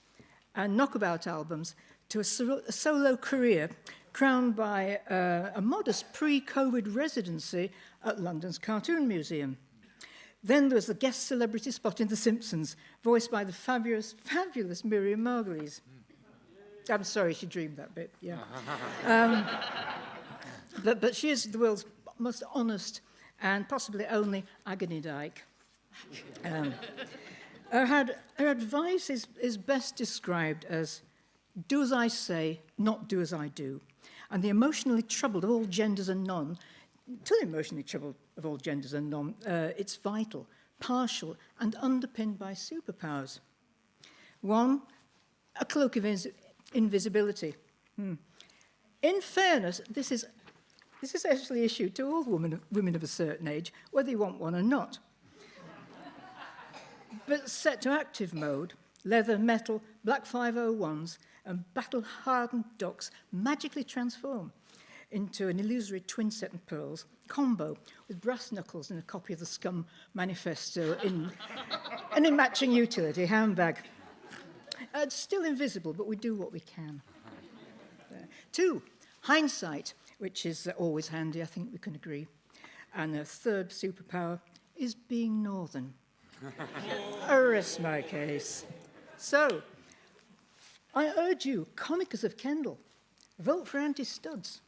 and knockabout albums, to a solo career crowned by a modest pre-COVID residency at London's Cartoon Museum. Then there was the guest celebrity spot in The Simpsons, voiced by the fabulous Miriam Margolyes. I'm sorry, she dreamed that bit, yeah. But she is the world's most honest and possibly only agony dyke. Her advice is best described as, do as I say, not do as I do. And the emotionally troubled of all genders and none, to the emotionally troubled of all genders and none, it's vital, partial, and underpinned by superpowers. One, a cloak of invisibility. In fairness, this is actually issued to all women of a certain age, whether you want one or not. But set to active mode, leather, metal, black 501s, and battle-hardened docks magically transform into an illusory twin set and pearls combo with brass knuckles and a copy of the Scum Manifesto in a matching utility handbag. It's still invisible, but we do what we can. Two, hindsight, which is always handy, I think we can agree. And a third superpower is being northern. Arrest my case. So, I urge you, comicers of Kendal, vote for anti-studs.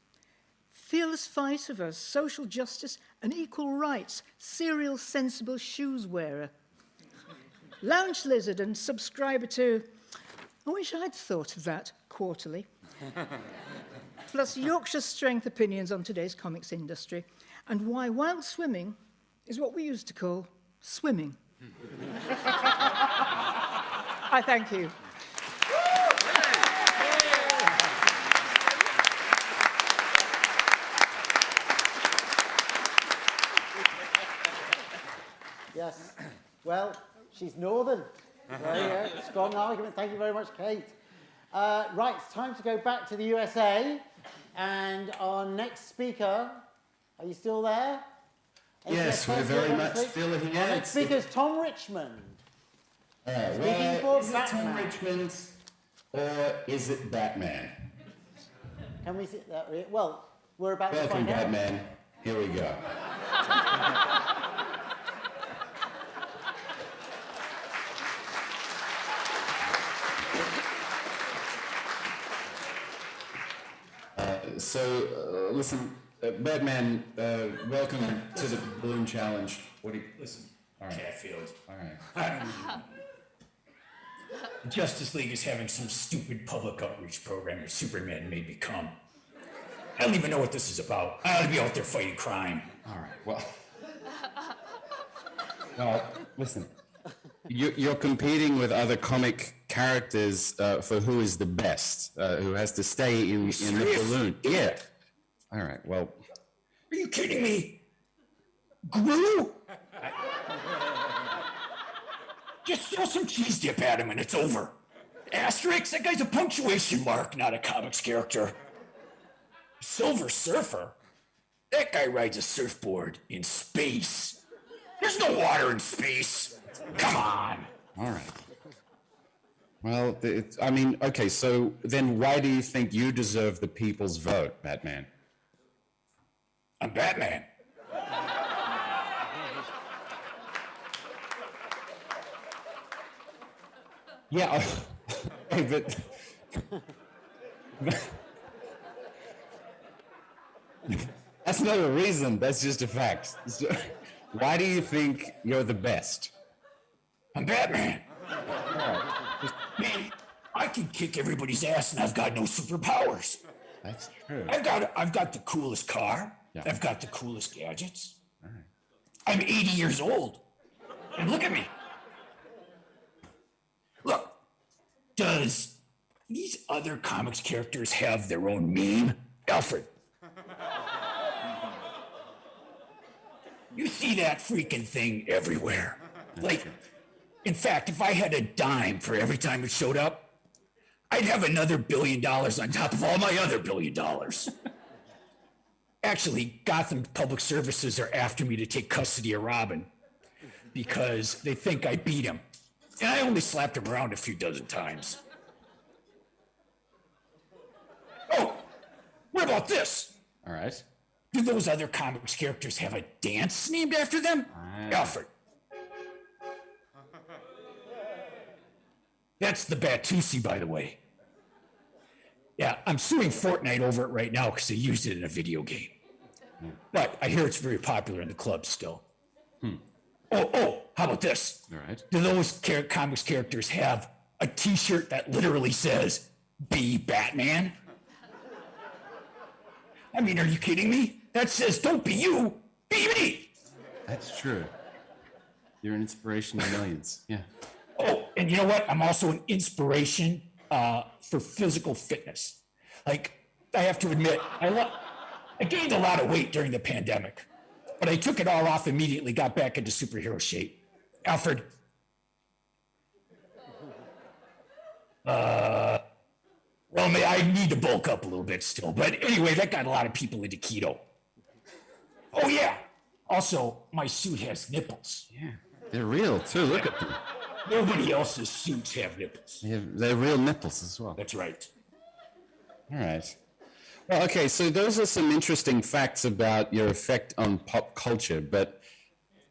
Fearless fight of a social justice and equal rights, serial sensible shoes wearer. Lounge lizard and subscriber to, I wish I'd thought of that, quarterly. Plus Yorkshire strength opinions on today's comics industry and why wild swimming is what we used to call swimming. I thank you. Yes. Well, she's northern. Very strong argument. Thank you very much, Kate. Right, it's time to go back to the USA. And our next speaker, are you still there? Yes, we're very much still here. Our next speaker is Tom Richmond. Speaking for is Batman. it Tom Richmond or is it Batman? Can we see that? Well, we're about to Welcome, find out. Batman. Here we go. Listen, Batman, welcome to the Balloon Challenge. What do you... Listen, all right. Catfield. All right. The Justice League is having some stupid public outreach program that Superman made me come. I don't even know what this is about. I ought to be out there fighting crime. All right, well, listen. You're competing with other comic characters for who is the best, who has to stay in the balloon. Yeah. All right, well. Are you kidding me? Gru? Just throw some cheese dip at him and it's over. Asterix, that guy's a punctuation mark, not a comics character. Silver Surfer? That guy rides a surfboard in space. There's no water in space. Come on. All right. Well, I mean, okay, so then why do you think you deserve the people's vote, Batman? I'm Batman. Yeah, but that's not a reason, that's just a fact. So, why do you think you're the best? I'm Batman. Man, I can kick everybody's ass and I've got no superpowers. That's true. I've got the coolest car. Yeah. I've got the coolest gadgets. All right. I'm 80 years old. And look at me. Look, does these other comics characters have their own meme? Alfred. You see that freaking thing everywhere. Like, in fact, if I had a dime for every time it showed up, I'd have another $1 billion on top of all my other $1 billion. Actually, Gotham Public Services are after me to take custody of Robin because they think I beat him. And I only slapped him around a few dozen times. Oh, what about this? All right. Do those other comics characters have a dance named after them? Alfred. That's the Batusi, by the way. Yeah, I'm suing Fortnite over it right now because they used it in a video game. But I hear it's very popular in the clubs still. Oh, how about this? All right. Do those comics characters have a t-shirt that literally says, "Be Batman"? I mean, are you kidding me? That says, "Don't be you, be me." That's true. You're an inspiration to millions. Yeah. Oh, and you know what? I'm also an inspiration for physical fitness. Like, I have to admit, I gained a lot of weight during the pandemic, but I took it all off immediately, got back into superhero shape. Alfred. Well, I need to bulk up a little bit still, but anyway, that got a lot of people into keto. Oh, yeah. Also, my suit has nipples. Yeah. They're real, too. Look at them. Nobody else's suits have nipples. They're real nipples as well. That's right. All right. Well, okay, so those are some interesting facts about your effect on pop culture, but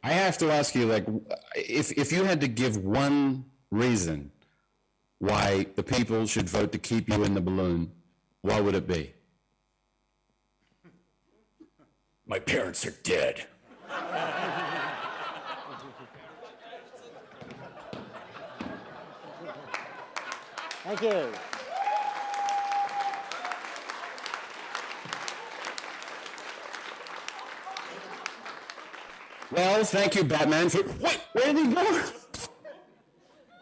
I have to ask you, like, if you had to give one reason why the people should vote to keep you in the balloon, what would it be? My parents are dead. Thank you. Well, thank you, Batman. Wait, where did he go?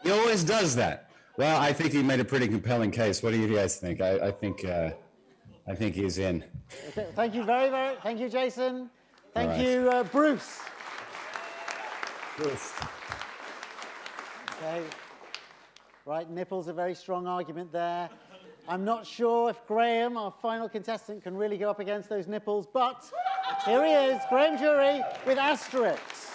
He always does that. Well, I think he made a pretty compelling case. What do you guys think? I think he's in. Thank you very. Thank you, Jason. Thank All right. you, Bruce. Okay. Right, nipples, a very strong argument there. I'm not sure if Graham, our final contestant, can really go up against those nipples, but here he is, Graham Jury with asterisks.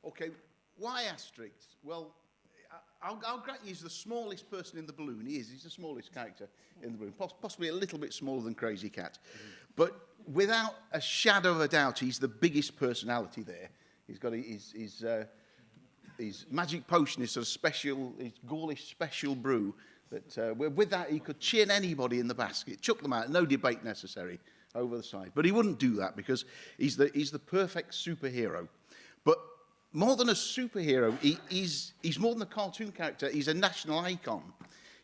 Okay, why asterisks? Well, I'll grant you he's the smallest person in the balloon. He's the smallest character in the balloon, possibly a little bit smaller than Crazy Cat. But without a shadow of a doubt, he's the biggest personality there. He's got his magic potion, his sort of special, his Gaulish special brew. That with that he could chin anybody in the basket, chuck them out, no debate necessary, over the side. But he wouldn't do that because he's the perfect superhero. But more than a superhero, he's more than a cartoon character. He's a national icon.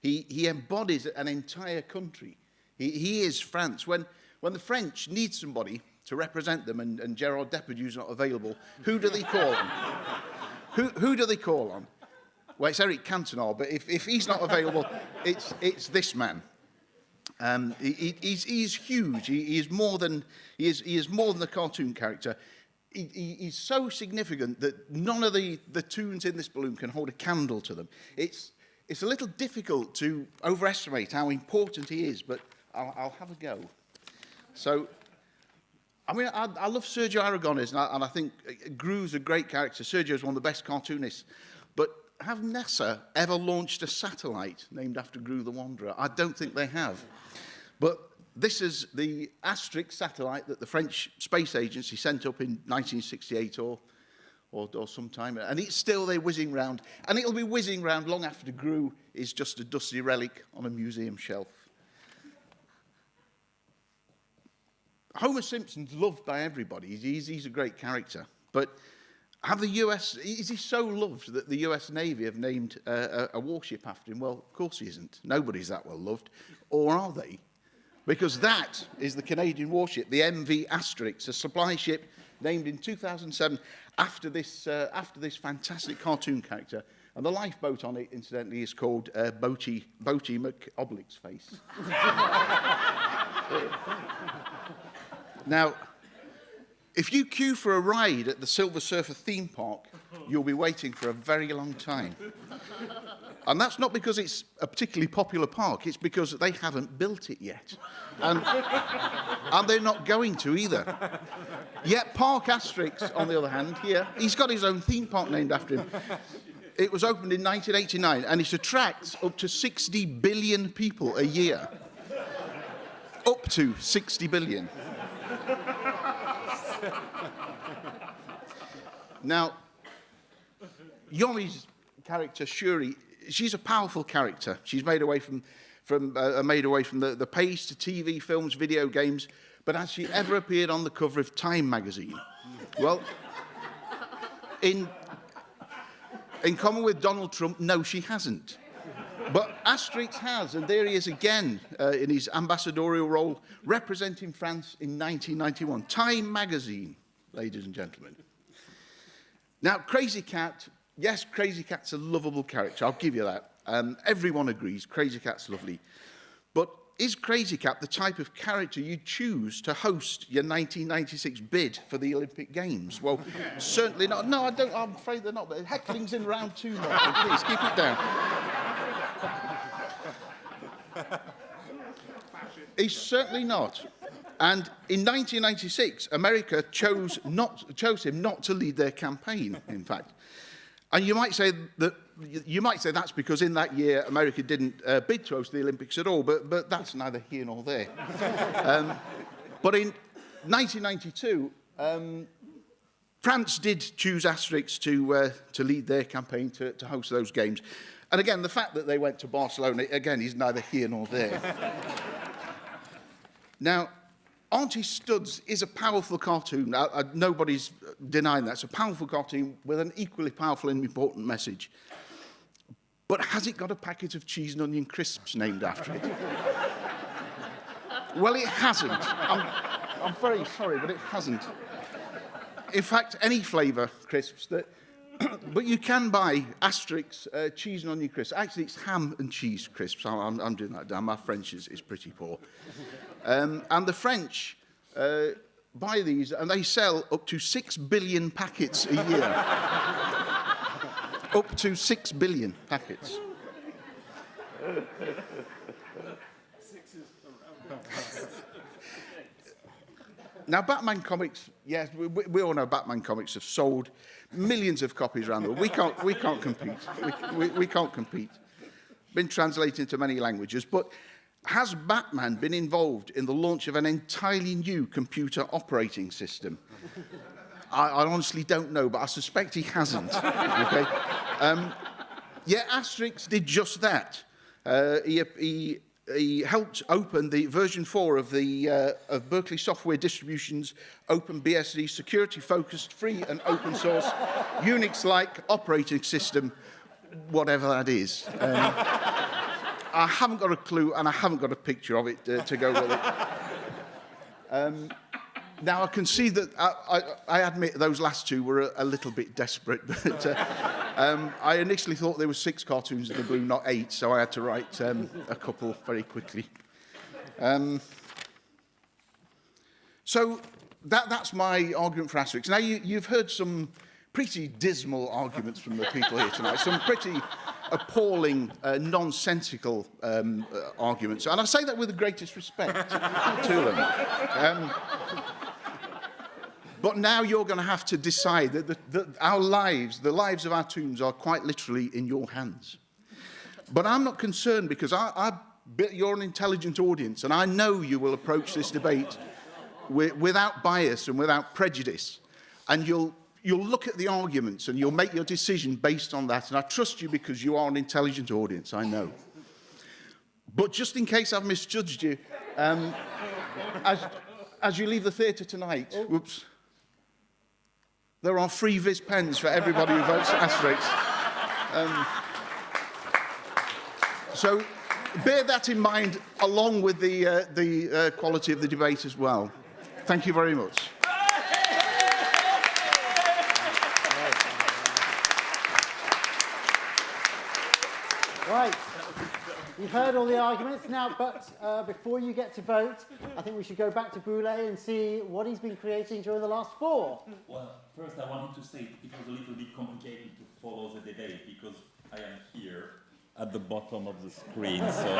He embodies an entire country. He is France. When the French need somebody to represent them, and Gerard Depardieu's not available, who do they call on? Who do they call on? Well, it's Eric Cantona, but if he's not available, it's this man. He's huge. He is more than a cartoon character. He's so significant that none of the Toons in this balloon can hold a candle to them. It's a little difficult to overestimate how important he is, but I'll have a go. So, I mean, I love Sergio Aragonés, and I think Gru's a great character. Sergio's one of the best cartoonists. But have NASA ever launched a satellite named after Gru the Wanderer? I don't think they have. But this is the Asterix satellite that the French Space Agency sent up in 1968 or sometime. And it's still there whizzing round. And it'll be whizzing round long after Gru is just a dusty relic on a museum shelf. Homer Simpson's loved by everybody. He's a great character. But is he so loved that the US Navy have named a warship after him? Well, of course he isn't. Nobody's that well loved. Or are they? Because that is the Canadian warship, the MV Asterix, a supply ship named in 2007 after this fantastic cartoon character. And the lifeboat on it, incidentally, is called Boaty McOblick's Face. Now, if you queue for a ride at the Silver Surfer theme park, you'll be waiting for a very long time. And that's not because it's a particularly popular park, it's because they haven't built it yet. And they're not going to either. Yet Park Asterix, on the other hand, here, he's got his own theme park named after him. It was opened in 1989, and it attracts up to 60 billion people a year. Up to 60 billion. Now, Yomi's character, Shuri, she's a powerful character. She's made away from the page to TV, films, video games, but has she ever appeared on the cover of Time magazine? Well, in common with Donald Trump, no, she hasn't. But Asterix has, and there he is again in his ambassadorial role, representing France in 1991. Time magazine, ladies and gentlemen. Now, Crazy Cat, yes, Crazy Cat's a lovable character, I'll give you that. Everyone agrees, Crazy Cat's lovely. But is Crazy Cat the type of character you choose to host your 1996 bid for the Olympic Games? Well, certainly not. No, I'm afraid they're not. But heckling's in round 2 now. Please, keep it down. He's certainly not. And in 1996, America chose him not to lead their campaign, in fact. And you might say that's because in that year America didn't bid to host the Olympics at all, but that's neither here nor there. But in 1992, France did choose Asterix to lead their campaign to host those games. And again, the fact that they went to Barcelona, again, is neither here nor there. Now, Auntie Studs is a powerful cartoon. Nobody's denying that. It's a powerful cartoon with an equally powerful and important message. But has it got a packet of cheese and onion crisps named after it? Well, it hasn't. I'm very sorry, but it hasn't. In fact, any flavour crisps that... But you can buy Asterix cheese and onion crisps. Actually, it's ham and cheese crisps. I'm doing that down. My French is pretty poor. And the French buy these, and they sell up to 6 billion packets a year. Up to 6 billion packets. Now, Batman comics, yes, we all know Batman comics have sold millions of copies around the world. We can't compete. We can't compete. Been translated into many languages, but has Batman been involved in the launch of an entirely new computer operating system? I honestly don't know, but I suspect he hasn't. Okay? Yeah, Asterix did just that. He helped open the version 4 of Berkeley Software Distribution's OpenBSD security-focused, free and open source Unix-like operating system, whatever that is. I haven't got a clue, and I haven't got a picture of it to go with it. Now, I can see that I admit those last two were a little bit desperate, but I initially thought there were 6 cartoons in the blue, not 8, so I had to write a couple very quickly. So that's my argument for Asterix. Now, you've heard some pretty dismal arguments from the people here tonight, some pretty appalling, nonsensical arguments. And I say that with the greatest respect to them. But now you're going to have to decide that our lives, the lives of our Toons, are quite literally in your hands. But I'm not concerned because you're an intelligent audience, and I know you will approach this debate without bias and without prejudice. And you'll look at the arguments and you'll make your decision based on that. And I trust you because you are an intelligent audience, I know. But just in case I've misjudged you, as you leave the theatre tonight, whoops, there are free Viz pens for everybody who votes for Asterix. So bear that in mind along with the quality of the debate as well. Thank you very much. Right. You've heard all the arguments now, but before you get to vote, I think we should go back to Brulé and see what he's been creating during the last 4. Well, first I wanted to say it was a little bit complicated to follow the debate because I am here at the bottom of the screen, so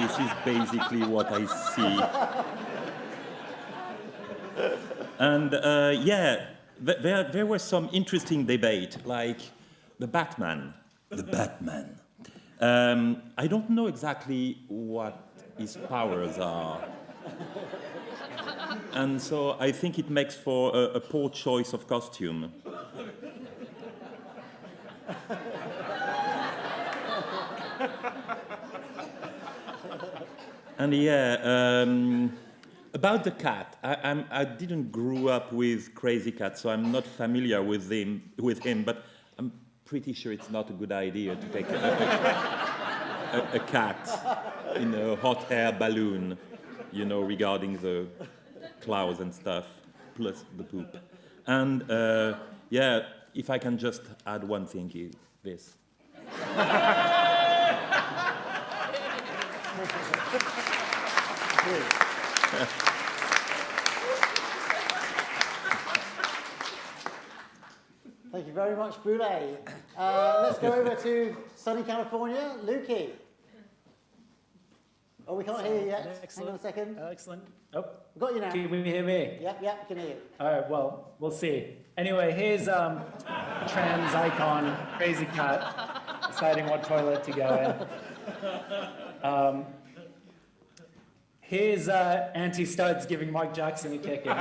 this is basically what I see. And there was some interesting debate, like the Batman. The Batman. I don't know exactly what his powers are. And so I think it makes for a poor choice of costume. And about the cat, I didn't grow up with Crazy Cat, so I'm not familiar with him, but I'm pretty sure it's not a good idea to take a cat in a hot air balloon, regarding the clouds and stuff, plus the poop. And if I can just add one thing, is this. Thank you very much, Brulé. Let's go over to sunny California. Lukey. Oh, we can't hear you yet. Excellent. Hang on a second. Excellent. Oh, we've got you now. Can you hear me? Yep, can hear you. All right, well, we'll see. Anyway, here's trans icon, Crazy Cat, deciding what toilet to go in. Here's Anti-Studs giving Mike Jackson a kicking.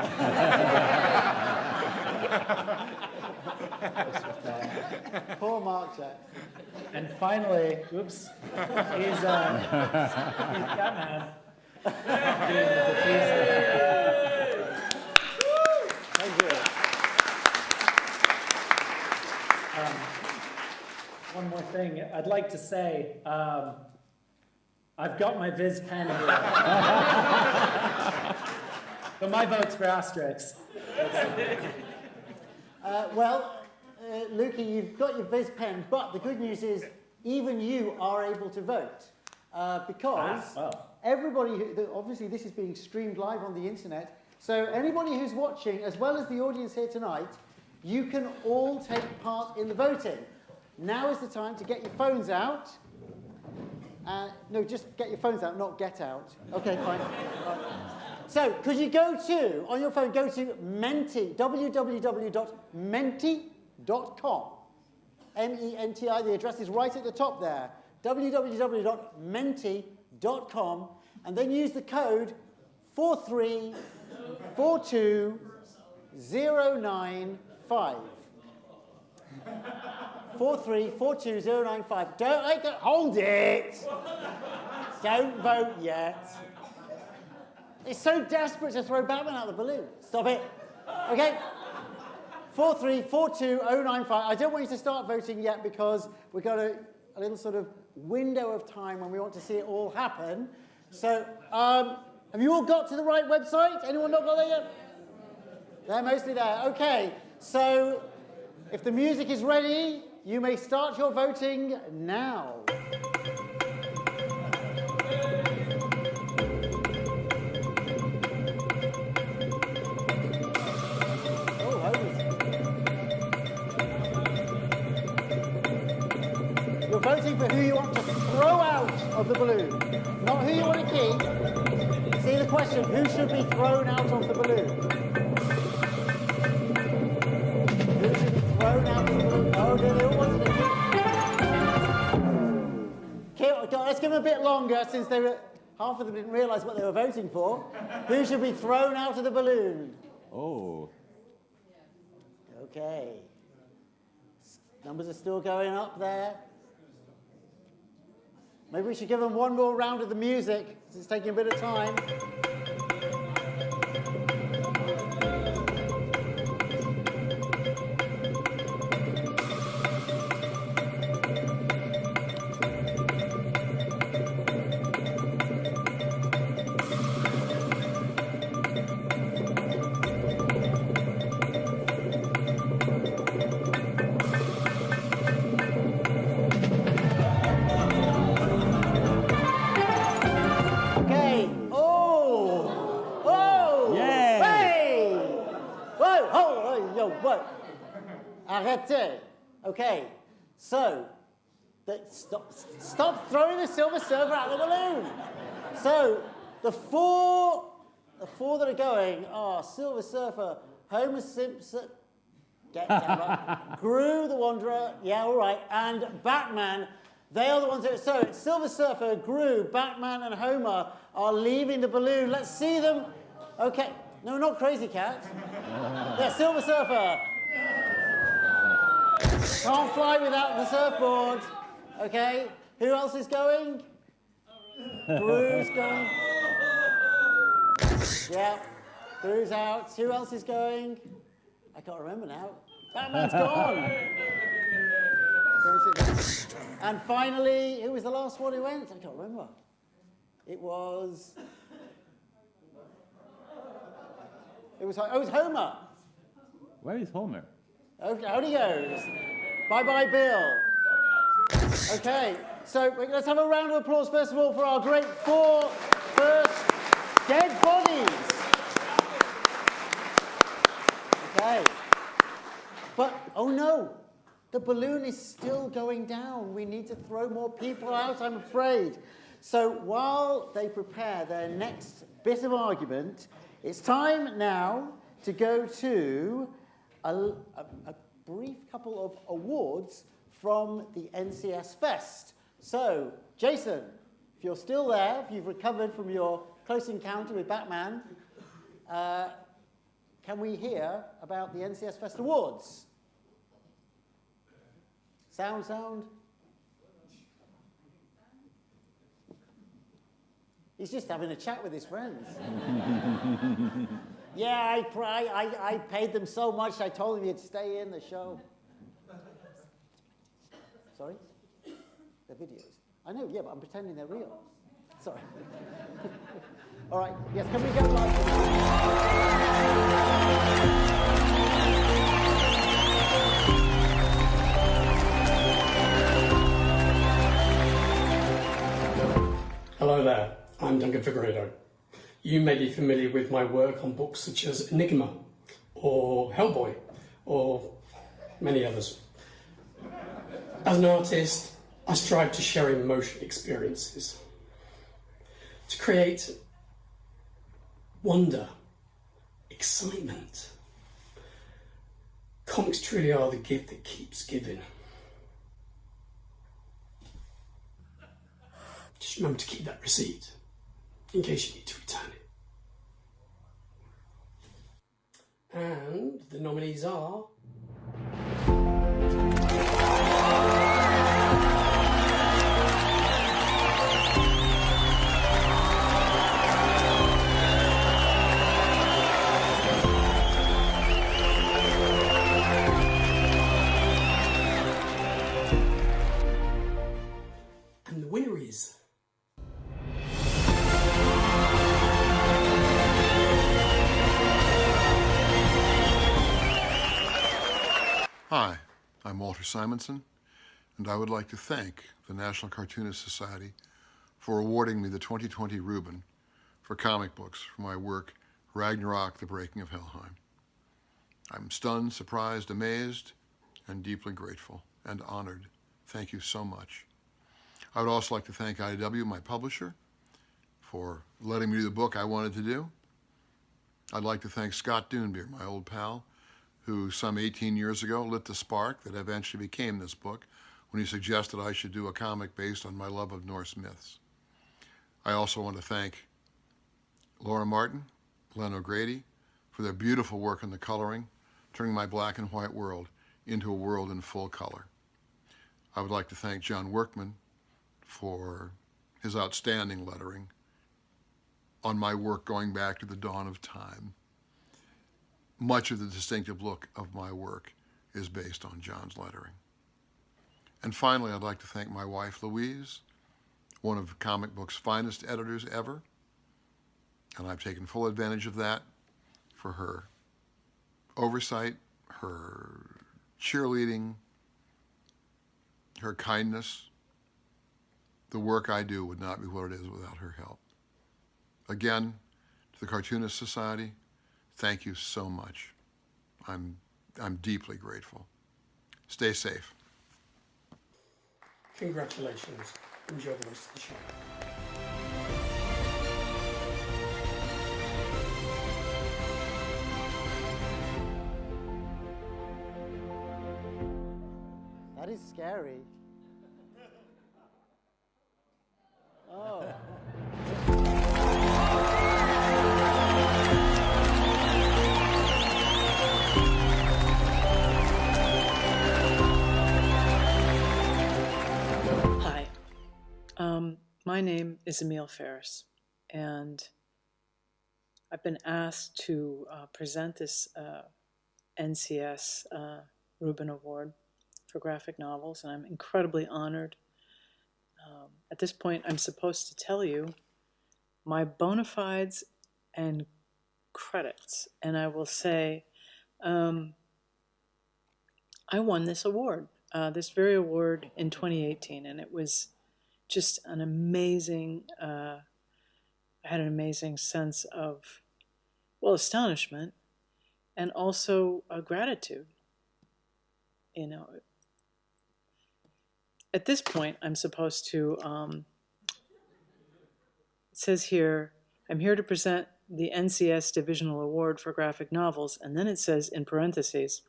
Poor Mark Jackson. And finally, oops, he's Catman. Thank you. One more thing, I'd like to say, I've got my Viz pen here. But my vote's for Asterix. Lukey, you've got your Viz pen, but the good news is even you are able to vote because everybody, obviously this is being streamed live on the internet, so anybody who's watching, as well as the audience here tonight, you can all take part in the voting. Now is the time to get your phones out. No, just get your phones out, not get out. Okay, fine. Right. So, could you go to, on your phone, go to Menti, www.menti.com. M-E-N-T-I, the address is right at the top there. www.menti.com, and then use the code 4342095. 4342095. Don't hold it. Don't vote yet. It's so desperate to throw Batman out of the balloon. Stop it. Okay. 4342095. I don't want you to start voting yet because we've got a little sort of window of time when we want to see it all happen. So, have you all got to the right website? Anyone not got there yet? They're mostly there. Okay. So, if the music is ready, you may start your voting now. You're voting for who you want to throw out of the balloon, not who you want to keep. See the question, who should be thrown out of the balloon? Who should be thrown out of the balloon? Oh, do they all want to keep? Let's give them a bit longer since they were, half of them didn't realise what they were voting for. Who should be thrown out of the balloon? Oh. Okay. Numbers are still going up there. Maybe we should give them one more round of the music, because it's taking a bit of time. Right. Arrêtez. Okay. So, stop throwing the Silver Surfer out of the balloon. So, the four that are going are Silver Surfer, Homer Simpson, get down, Gru the Wanderer, yeah, all right, and Batman. They are the ones that. So, it's Silver Surfer, Gru, Batman, and Homer are leaving the balloon. Let's see them. Okay. No, not Crazy Cat. Yeah, Silver Surfer. Can't fly without the surfboard. Okay. Who else is going? Gru's going. Yeah. Gru's out. Who else is going? I can't remember now. Batman's gone. And finally, who was the last one who went? I can't remember. It was Homer. Where is Homer? Okay, out he goes. Bye-bye, Bill. Okay, so let's have a round of applause, first of all, for our great 4 first dead bodies. Okay. But, oh no, the balloon is still going down. We need to throw more people out, I'm afraid. So while they prepare their next bit of argument, it's time now to go to a brief couple of awards from the NCS Fest. So, Jason, if you're still there, if you've recovered from your close encounter with Batman, can we hear about the NCS Fest Awards? Sound? He's just having a chat with his friends. Yeah, I paid them so much, I told them you'd stay in the show. Sorry? They're videos. I know, yeah, but I'm pretending they're real. Sorry. All right, yes, can we go live? Hello there, I'm Duncan Figueredo. You may be familiar with my work on books such as Enigma, or Hellboy, or many others. As an artist, I strive to share emotion experiences, to create wonder, excitement. Comics truly are the gift that keeps giving. Just remember to keep that receipt in case you need to return it. And the nominees are... And the winner is... Hi, I'm Walter Simonson, and I would like to thank the National Cartoonist Society for awarding me the 2020 Reuben for comic books for my work, Ragnarok, The Breaking of Helheim. I'm stunned, surprised, amazed, and deeply grateful and honored. Thank you so much. I would also like to thank IDW, my publisher, for letting me do the book I wanted to do. I'd like to thank Scott Dunbier, my old pal, who some 18 years ago lit the spark that eventually became this book when he suggested I should do a comic based on my love of Norse myths. I also want to thank Laura Martin, Len O'Grady, for their beautiful work on the coloring, turning my black and white world into a world in full color. I would like to thank John Workman for his outstanding lettering on my work going back to the dawn of time. Much of the distinctive look of my work is based on John's lettering. And finally, I'd like to thank my wife, Louise, one of comic books' finest editors ever, and I've taken full advantage of that for her oversight, her cheerleading, her kindness. The work I do would not be what it is without her help. Again, to the Cartoonist Society, thank you so much. I'm I'm deeply grateful. Stay safe. Congratulations. Enjoy the rest of the show. That is scary. Oh. Hi. My name is Emile Ferris, and I've been asked to present this NCS Rubin Award for graphic novels, and I'm incredibly honored. At this point, I'm supposed to tell you my bona fides and credits, and I will say I won this award, this very award in 2018, and it was just an amazing, I had an amazing sense of, well, astonishment and also gratitude. You know, at this point, I'm supposed to, it says here, I'm here to present the NCS Divisional Award for Graphic Novels, and then it says in parentheses,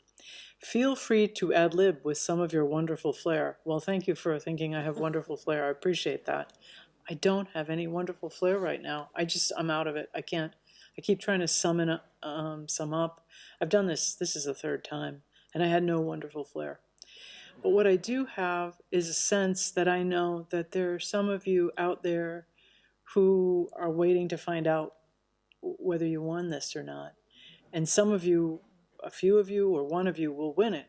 feel free to ad-lib with some of your wonderful flair. Well, thank you for thinking I have wonderful flair. I appreciate that. I don't have any wonderful flair right now. I'm out of it. I can't. I keep trying to sum up. I've done this. This is the third time, and I had no wonderful flair. But what I do have is a sense that I know that there are some of you out there who are waiting to find out whether you won this or not. And some of you, a few of you or one of you will win it.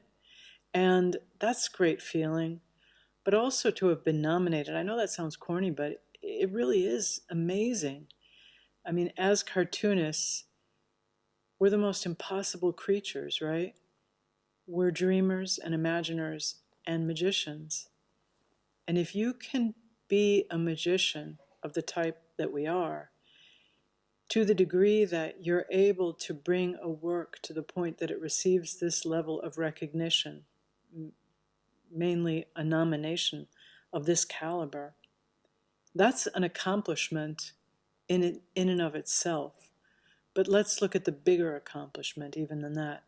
And that's a great feeling. But also to have been nominated, I know that sounds corny, but it really is amazing. I mean, as cartoonists, we're the most impossible creatures, right? We're dreamers and imaginers and magicians. And if you can be a magician of the type that we are, to the degree that you're able to bring a work to the point that it receives this level of recognition, mainly a nomination of this caliber, that's an accomplishment in and of itself. But let's look at the bigger accomplishment even than that.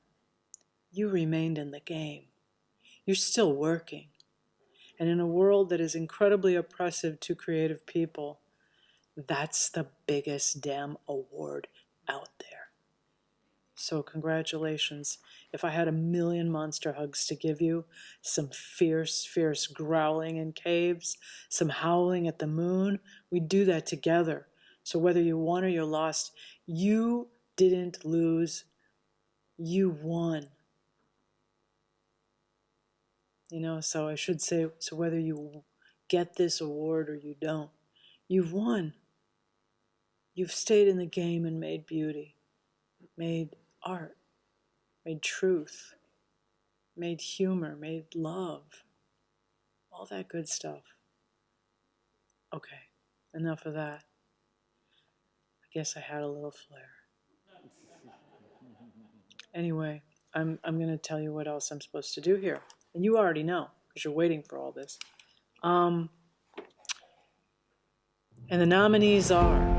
You remained in the game. You're still working. And in a world that is incredibly oppressive to creative people, that's the biggest damn award out there. So congratulations. If I had 1,000,000 monster hugs to give you, some fierce, fierce growling in caves, some howling at the moon, we'd do that together. So whether you won or you lost, you didn't lose. You won. You know, so I should say, so whether you get this award or you don't, you've won. You've stayed in the game and made beauty, made art, made truth, made humor, made love, all that good stuff. Okay, enough of that. I guess I had a little flair. Anyway, I'm going to tell you what else I'm supposed to do here. And you already know, because you're waiting for all this. And the nominees are...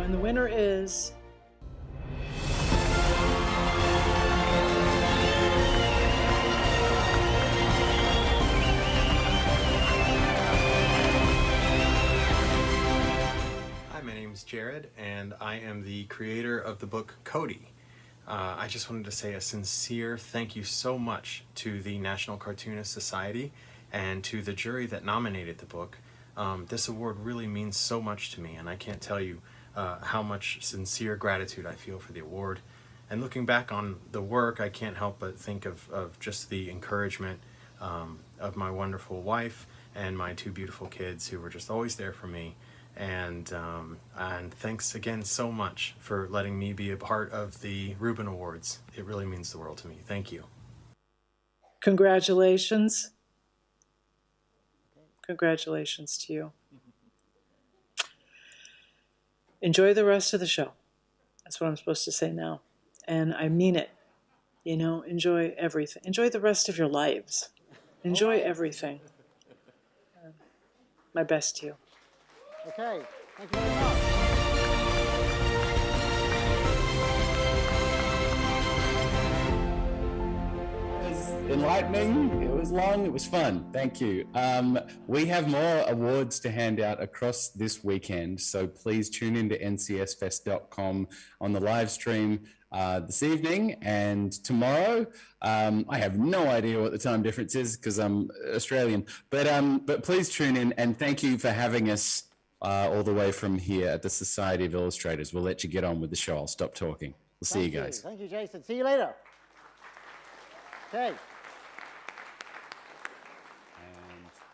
And the winner is... Hi, my name is Jared, and I am the creator of the book Cody. I just wanted to say a sincere thank you so much to the National Cartoonist Society and to the jury that nominated the book. This award really means so much to me, and I can't tell you how much sincere gratitude I feel for the award. And looking back on the work, I can't help but think of just the encouragement of my wonderful wife and my two beautiful kids who were just always there for me And thanks again so much for letting me be a part of the Reuben Awards. It really means the world to me. Thank you. Congratulations. Congratulations to you. Enjoy the rest of the show. That's what I'm supposed to say now. And I mean it. You know, enjoy everything. Enjoy the rest of your lives. Enjoy everything. My best to you. Okay, thank you very much. Enlightening, it was long, it was fun. Thank you. We have more awards to hand out across this weekend, so please tune in to ncsfest.com on the live stream this evening and tomorrow. I have no idea what the time difference is because I'm Australian, but please tune in, and thank you for having us all the way from here at the Society of Illustrators. We'll let you get on with the show. I'll stop talking. We'll see you guys. Thank you, Jason. See you later. Okay.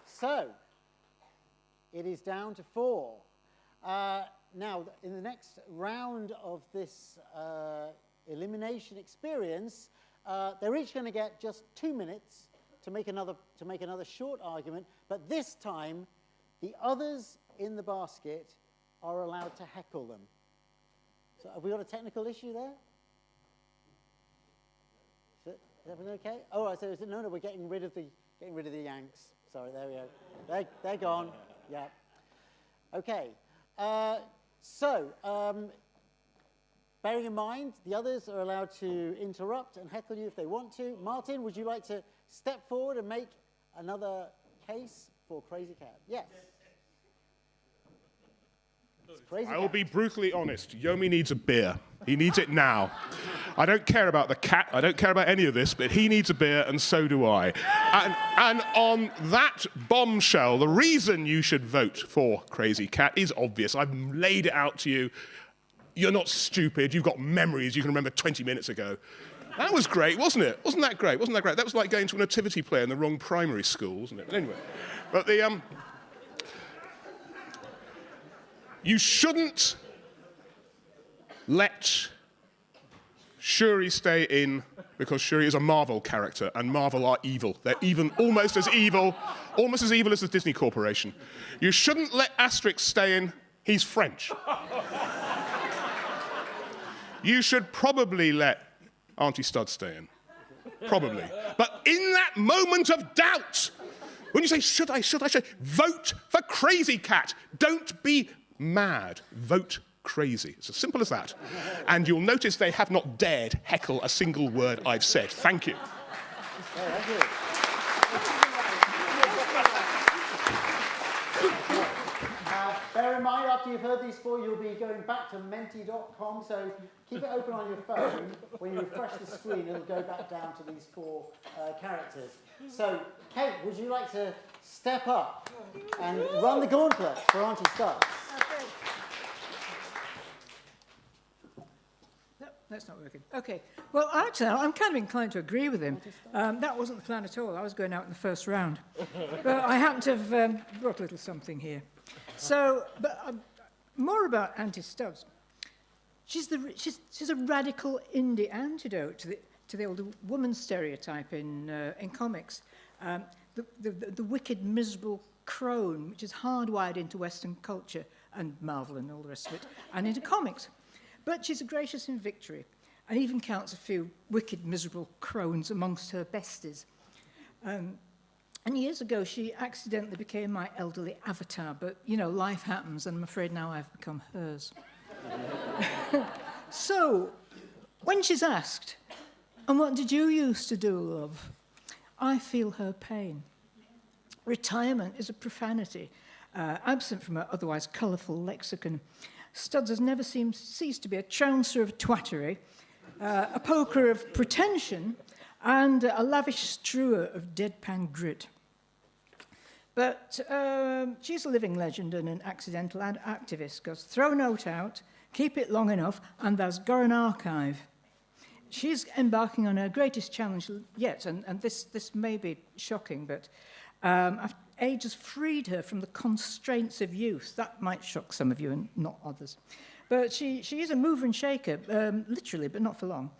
So, it is down to 4. Now, in the next round of this elimination experience, they're each going to get just 2 minutes to make another short argument. But this time, the others in the basket are allowed to heckle them. So, have we got a technical issue there? Is everything okay? Oh, right, so no, we're getting rid of the Yanks. Sorry, there we go. They're gone. Yeah. Okay. Bearing in mind, the others are allowed to interrupt and heckle you if they want to. Martin, would you like to step forward and make another case for Crazy Cat? Yes. I will be brutally honest. Yomi needs a beer. He needs it now. I don't care about the cat. I don't care about any of this, but he needs a beer, and so do I. And on that bombshell, the reason you should vote for Crazy Cat is obvious. I've laid it out to you. You're not stupid. You've got memories you can remember 20 minutes ago. That was great, wasn't it? Wasn't that great? Wasn't that great? That was like going to a nativity play in the wrong primary school, wasn't it? But anyway, you shouldn't let Shuri stay in because Shuri is a Marvel character, and Marvel are evil. They're even almost as evil as the Disney Corporation. You shouldn't let Asterix stay in. He's French. You should probably let Auntie Stud stay in. Probably. But in that moment of doubt, when you say, should I, vote for Crazy Cat. Don't be mad. Vote crazy. It's as simple as that. And you'll notice they have not dared heckle a single word I've said. Thank you. Thank you. Bear in mind, after you've heard these 4, you'll be going back to menti.com, so keep it open on your phone. When you refresh the screen, it'll go back down to these 4 characters. So, Kate, would you like to step up and run the gauntlet for Auntie Stud? No, that's not working. Okay. Well, actually, I'm kind of inclined to agree with him. That wasn't the plan at all. I was going out in the first round. But I happen to have brought a little something here. So, but more about Auntie Stubbs. She's a radical indie antidote to the older woman stereotype in comics. The wicked, miserable crone, which is hardwired into Western culture and Marvel and all the rest of it, and into comics. But she's gracious in victory, and even counts a few wicked, miserable crones amongst her besties. And years ago, she accidentally became my elderly avatar, but, you know, life happens, and I'm afraid now I've become hers. So, when she's asked, and what did you used to do, love? I feel her pain. Retirement is a profanity, absent from her otherwise colourful lexicon. Studs has never ceased to be a trouncer of twattery, a poker of pretension, and a lavish strewer of deadpan grit. But she's a living legend and an accidental activist, because throw a note out, keep it long enough, and there's got an archive. She's embarking on her greatest challenge yet, and this may be shocking, but age has freed her from the constraints of youth. That might shock some of you and not others. But she is a mover and shaker, literally, but not for long.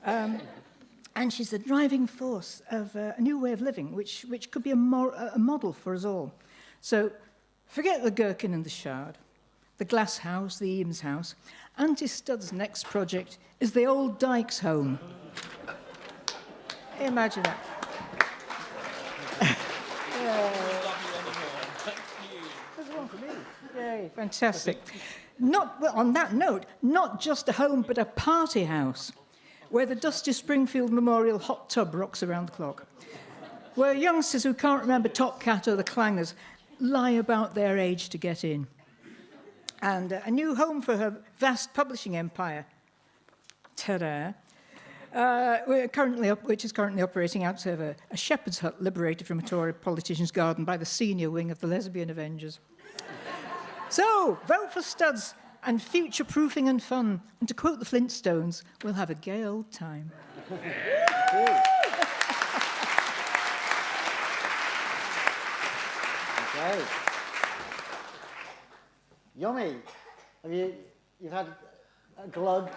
And she's the driving force of a new way of living, which could be a model for us all. So forget the gherkin and the shard, the glass house, the Eames house. Auntie Stud's next project is the Old Dykes home. Imagine that. There's one for me. Yay, fantastic. On that note, not just a home, but a party house, where the Dusty Springfield Memorial hot tub rocks around the clock, where youngsters who can't remember Top Cat or the Clangers lie about their age to get in. And a new home for her vast publishing empire. Ta-da. Which is currently operating out of a shepherd's hut liberated from a Tory politician's garden by the senior wing of the Lesbian Avengers. So, vote for Studs and future-proofing and fun. And to quote the Flintstones, we'll have a gay old time. Okay. Yomi, you've had a glug?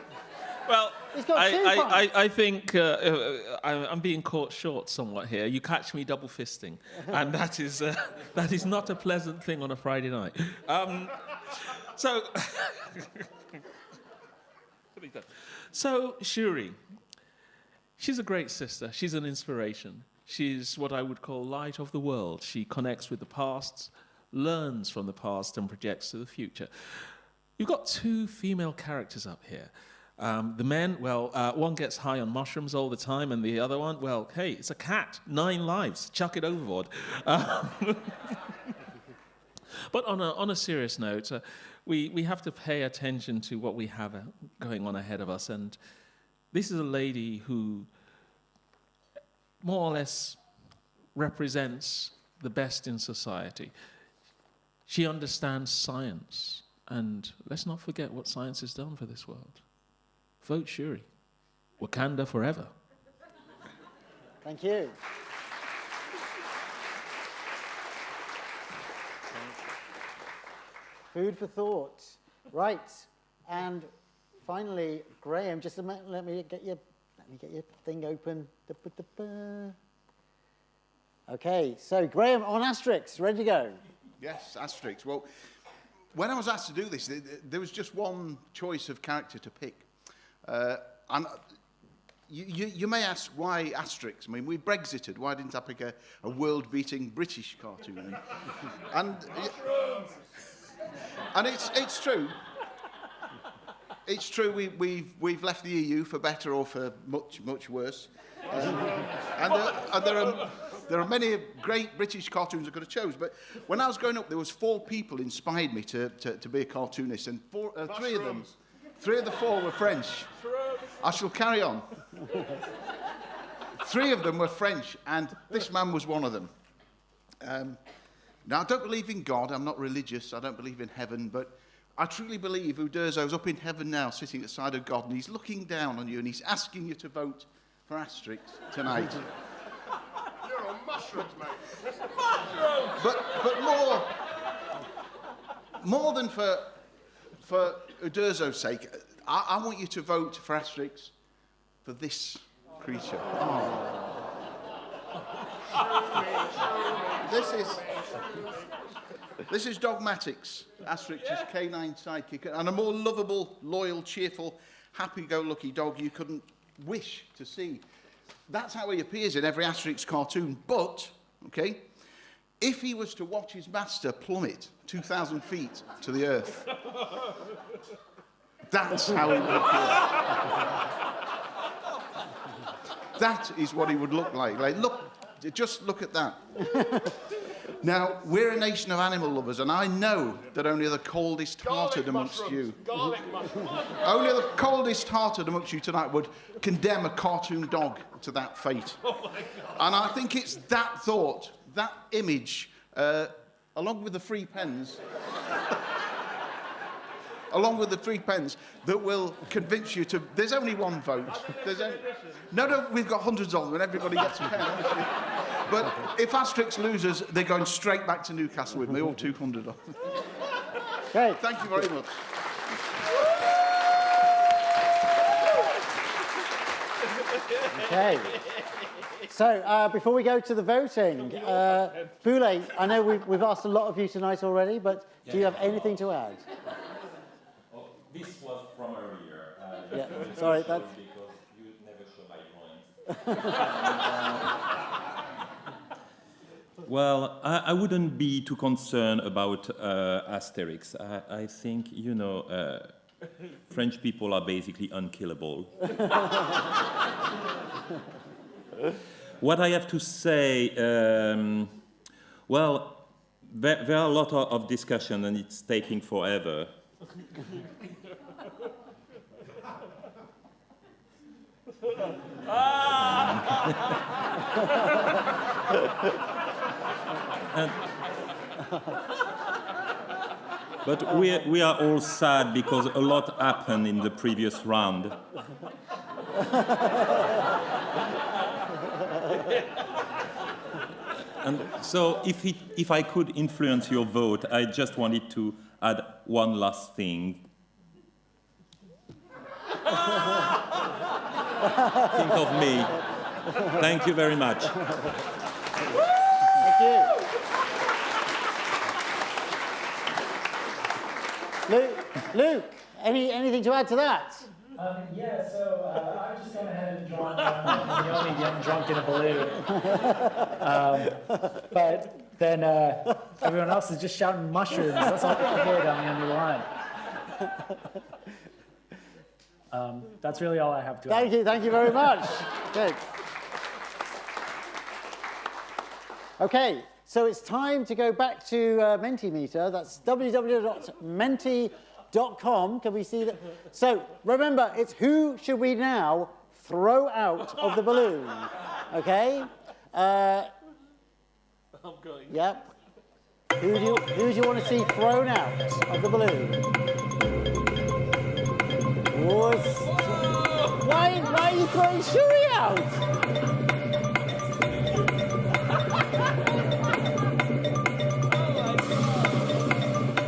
Well, He's got two pints. I think I'm being caught short somewhat here. You catch me double fisting, and that is not a pleasant thing on a Friday night. So Shuri, she's a great sister. She's an inspiration. She's what I would call light of the world. She connects with the past, learns from the past, and projects to the future. You've got two female characters up here. The men, one gets high on mushrooms all the time, and the other one, well, hey, it's a cat, 9 lives, chuck it overboard. But on a serious note, we have to pay attention to what we have going on ahead of us, and this is a lady who more or less represents the best in society. She understands science, and let's not forget what science has done for this world. Vote Shuri. Wakanda forever. Thank you. Food for thought. Right. And finally, Graham, just a minute, let me get your thing open. Okay, so Graham on Asterix, ready to go? Yes, Asterix. Well, when I was asked to do this, there was just one choice of character to pick. And you may ask, why Asterix? I mean, we Brexited. Why didn't I pick a world-beating British cartoon? And it's true. It's true. We've left the EU for better or for much worse. And there are many great British cartoons I could have chose. But when I was growing up, there was 4 people inspired me to be a cartoonist, and 3 of the 4 were French. I shall carry on. 3 of them were French, and this man was one of them. Now, I don't believe in God. I'm not religious. I don't believe in heaven, but I truly believe Uderzo's up in heaven now, sitting at the side of God, and he's looking down on you, and he's asking you to vote for Asterix tonight. You're on mushrooms, mate. But more than for Uderzo's sake, I want you to vote for Asterix for this creature. Oh. This is Dogmatix, Asterix's canine sidekick, and a more lovable, loyal, cheerful, happy-go-lucky dog you couldn't wish to see. That's how he appears in every Asterix cartoon, but, okay, if he was to watch his master plummet 2,000 feet to the earth, that's how he would appear. That is what he would look like. Just look at that. Now, we're a nation of animal lovers, and I know that only the coldest-hearted amongst you... Only the coldest-hearted amongst you tonight would condemn a cartoon dog to that fate. And I think it's that thought, that image, along with the free pens... that will convince you to... There's only one vote. No, we've got hundreds of them, and everybody gets a pen, obviously. But if Asterix loses, they're going straight back to Newcastle with me, all 200 of them. Great. Thank you very much. Okay. So before we go to the voting, Boule, I know we've asked a lot of you tonight already, but do you have anything to add? Oh, this was from earlier. Yeah, sorry, because that's... you never show my drawings. Well, I wouldn't be too concerned about Asterix. I think, you know, French people are basically unkillable. What I have to say, well, there are a lot of discussion and it's taking forever. But we are all sad because a lot happened in the previous round. And so if I could influence your vote, I just wanted to add one last thing. Think of me. Thank you very much. Thank you. Luke, anything to add to that? Yeah, so I've just gone ahead and drawn Naomi getting drunk in a balloon. But then everyone else is just shouting mushrooms. That's all I can hear down the end of the line. That's really all I have to add. Thank you very much. Good. Okay, so it's time to go back to Mentimeter. That's www.menti.com. Can we see that? So remember, it's who should we now throw out of the balloon? Okay. I'm going. Yep. Who do you want to see thrown out of the balloon? Why are you throwing Shuri out?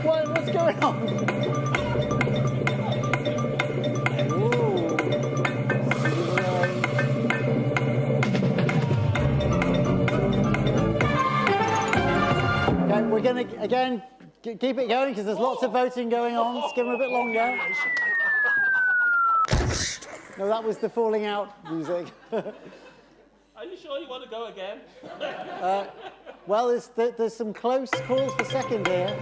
What's going on? Okay, we're going to, again, keep it going because there's lots of voting going on. Let's give them a bit longer. No, that was the falling out music. Are you sure you want to go again? Well, there's some close calls for second here.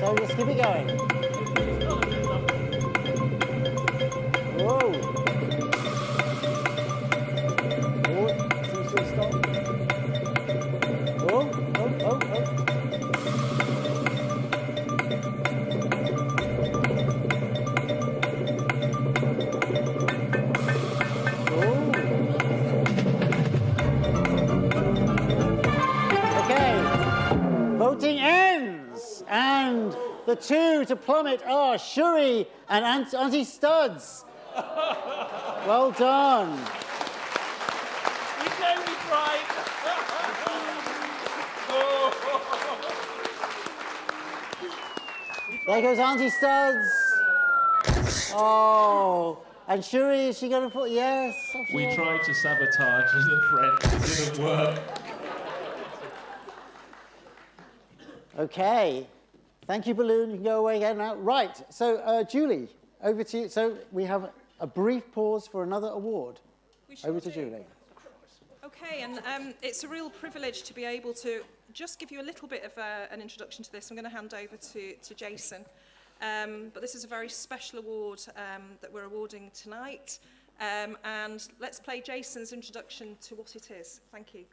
So let's keep it going. Whoa. Oh, seems to have stopped. Oh. Voting ends, and the two to plummet are Shuri and Auntie Studs. Well done. We know we tried. There goes Auntie Studs. Oh, and Shuri, is she going to put? Yes. We tried to sabotage the French. It didn't work. Okay. Thank you, Balloon. You can go away again now. Right. So, Julie, over to you. So we have a brief pause for another award. Over to Julie. Okay, and it's a real privilege to be able to just give you a little bit of an introduction to this. I'm going to hand over to Jason. But this is a very special award that we're awarding tonight. And let's play Jason's introduction to what it is. Thank you.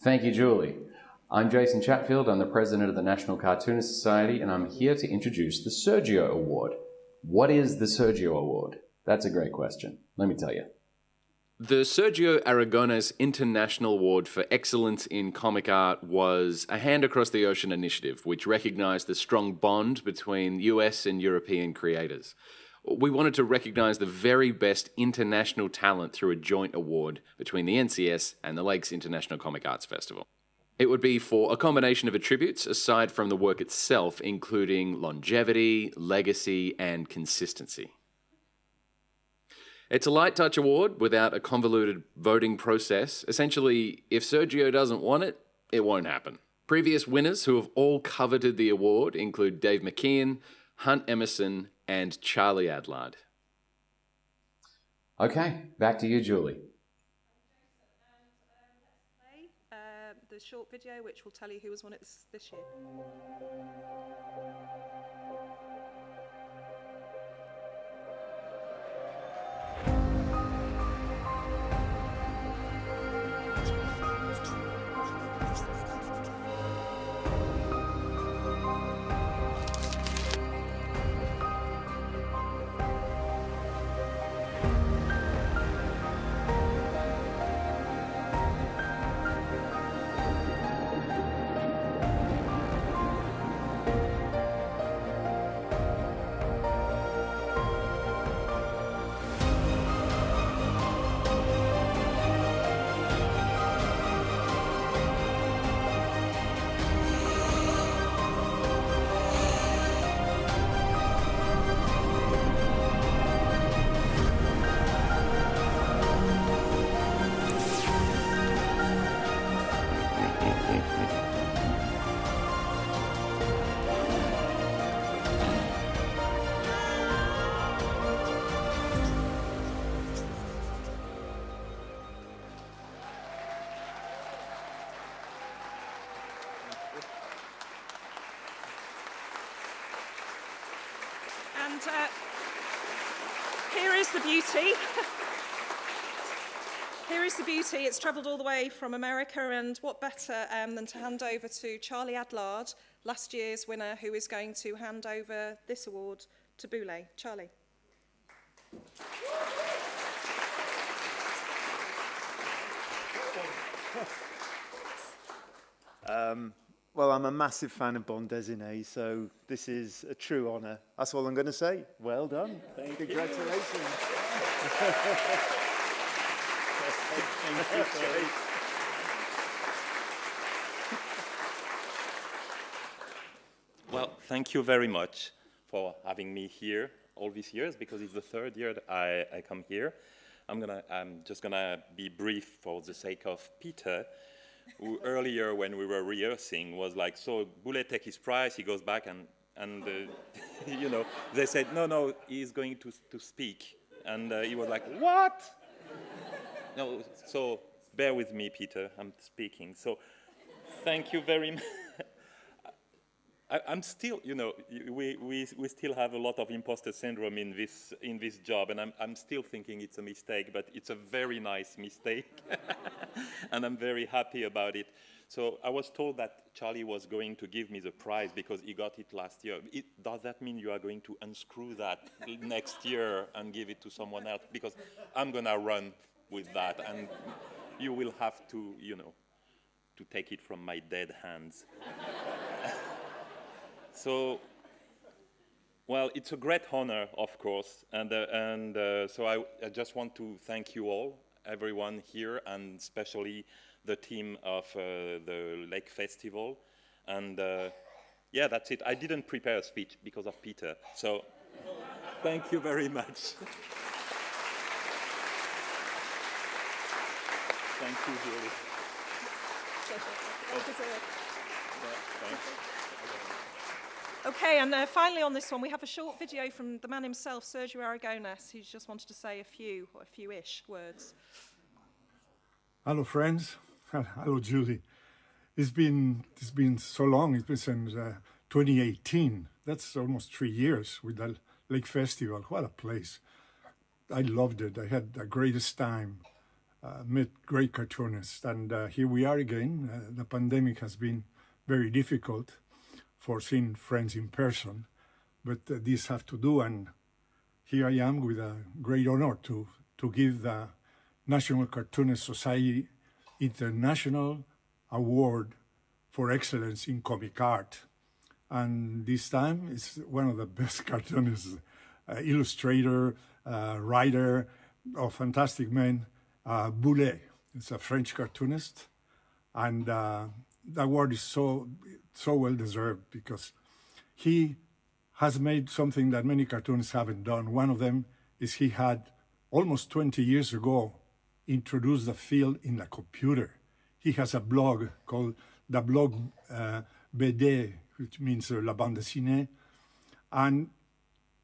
Thank you, Julie. I'm Jason Chatfield. I'm the president of the National Cartoonist Society, and I'm here to introduce the Sergio Award. What is the Sergio Award? That's a great question. Let me tell you. The Sergio Aragones International Award for Excellence in Comic Art was a Hand Across the Ocean initiative, which recognized the strong bond between US and European creators. we wanted to recognise the very best international talent through a joint award between the NCS and the Lakes International Comic Arts Festival. It would be for a combination of attributes aside from the work itself, including longevity, legacy, and consistency. It's a light touch award without a convoluted voting process. Essentially, if Sergio doesn't want it, it won't happen. Previous winners who have all coveted the award include Dave McKeon, Hunt Emerson, and Charlie Adlard. Okay, back to you, Julie. The short video, which will tell you who has won it this year. And here is the beauty. Here is the beauty. It's travelled all the way from America, and what better than to hand over to Charlie Adlard, last year's winner, who is going to hand over this award to Boulay. Charlie. Well, I'm a massive fan of Bond Dessinée, so this is a true honour. That's all I'm going to say. Well done. Thank Congratulations. Thank you. Well, thank you very much for having me here all these years, because it's the third year that I come here. I'm just gonna be brief for the sake of Peter, who earlier when we were rehearsing was like, so Boulay take his prize, he goes back and you know, they said, no, he's going to speak. And he was like, what? No, so bear with me, Peter, I'm speaking. So thank you very much. I'm still, you know, we still have a lot of imposter syndrome in this job, and I'm still thinking it's a mistake, but it's a very nice mistake, and I'm very happy about it. So I was told that Charlie was going to give me the prize because he got it last year. Does that mean you are going to unscrew that next year and give it to someone else? Because I'm gonna run with that, and you will have to, you know, to take it from my dead hands. So, well, it's a great honor, of course, and so I just want to thank you all, everyone here, and especially the team of the Lake Festival. And yeah, that's it. I didn't prepare a speech because of Peter, so thank you very much. Thank you, Julie. Okay, and finally on this one, we have a short video from the man himself, Sergio Aragonés, who's just wanted to say a few-ish words. Hello, friends. Hello, Julie. It's been so long. It's been since 2018. That's almost 3 years with the Lake Festival. What a place. I loved it. I had the greatest time. Met great cartoonists. And here we are again. The pandemic has been very difficult for seeing friends in person, but these have to do, and here I am with a great honor to give the National Cartoonist Society International Award for Excellence in Comic Art. And this time it's one of the best cartoonists illustrator, writer, a fantastic man, Boulet. It's a French cartoonist. And the award is so well deserved because he has made something that many cartoonists haven't done. One of them is he had, almost 20 years ago, introduced the field in the computer. He has a blog called the blog BD, which means la bande dessinée. And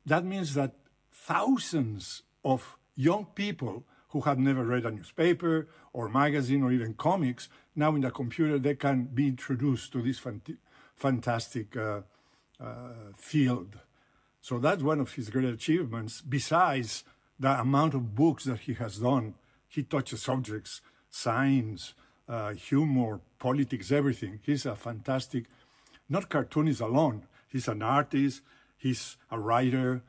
that means that thousands of young people who have never read a newspaper or magazine or even comics, now in the computer, they can be introduced to this fantastic field. So that's one of his great achievements. Besides the amount of books that he has done, he touches subjects, science, humor, politics, everything. He's a fantastic, not cartoonist alone. He's an artist, he's a writer,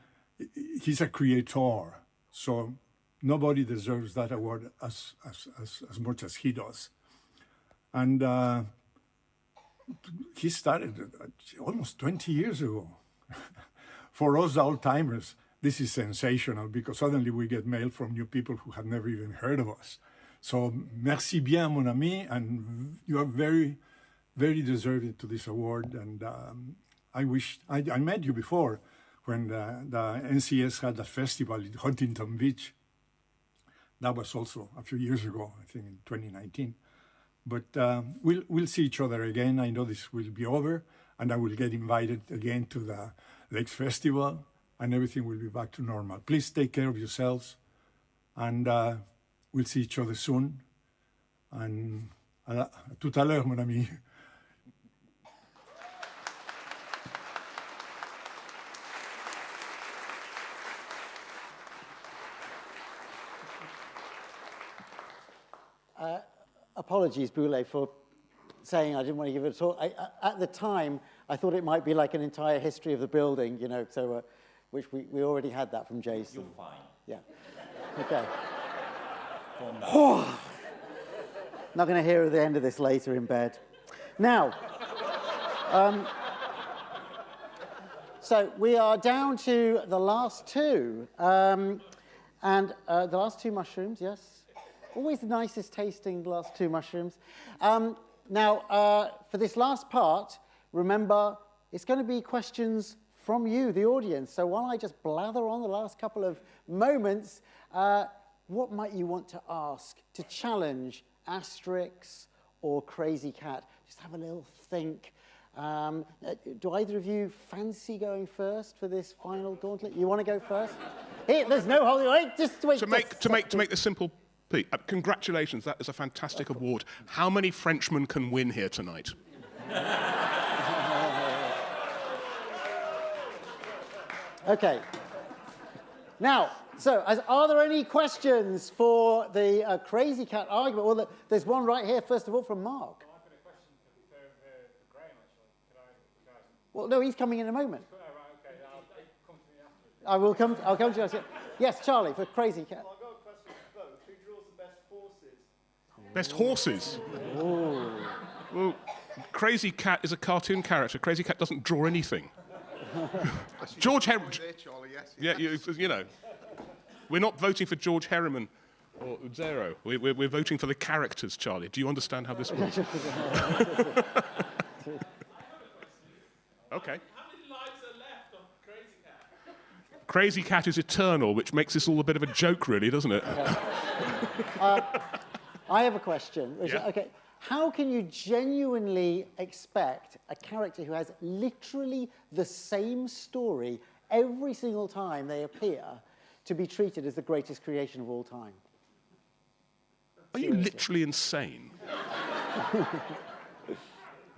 he's a creator. So nobody deserves that award as much as he does. And he started almost 20 years ago. For us old-timers, this is sensational because suddenly we get mail from new people who have never even heard of us. So merci bien, mon ami, and you are very, very deserving to this award. And I met you before when the NCS had a festival in Huntington Beach. That was also a few years ago, I think in 2019. But we'll see each other again. I know this will be over, and I will get invited again to the Lakes Festival, and everything will be back to normal. Please take care of yourselves, and we'll see each other soon. And à tout à l'heure, mon ami. Apologies, Boulet, for saying I didn't want to give it a talk. At the time, I thought it might be like an entire history of the building, you know, so which we already had that from Jason. You're fine. Yeah. Okay. Oh, Not going to hear the end of this later in bed. Now, so we are down to the last two. And the last two mushrooms, yes. Always the nicest tasting last two mushrooms. Now, for this last part, remember, it's going to be questions from you, the audience. So while I just blather on the last couple of moments, what might you want to ask to challenge Asterix or Crazy Cat? Just have a little think. Do either of you fancy going first for this final gauntlet? You want to go first? Here, there's no holding. Wait, just wait. To make this simple, Pete, congratulations. That is a fantastic award. How many Frenchmen can win here tonight? Okay. Now, so are there any questions for the Crazy Cat argument? Well, there's one right here, first of all, from Mark. Well, no, he's coming in a moment. I'll come to you. Yes, Charlie, for Crazy Cat. Well, I've got a question for both. Who draws the best horses? Best horses? Ooh. Well, Crazy Cat is a cartoon character. Crazy Cat doesn't draw anything. George Harriman. Yeah, you know. We're not voting for George Harriman or Zero. We're voting for the characters, Charlie. Do you understand how this works? Okay. How many lives are left of Crazy Cat? Crazy Cat is eternal, which makes this all a bit of a joke, really, doesn't it? I have a question. Yeah. Okay. How can you genuinely expect a character who has literally the same story every single time they appear to be treated as the greatest creation of all time? Are you literally insane?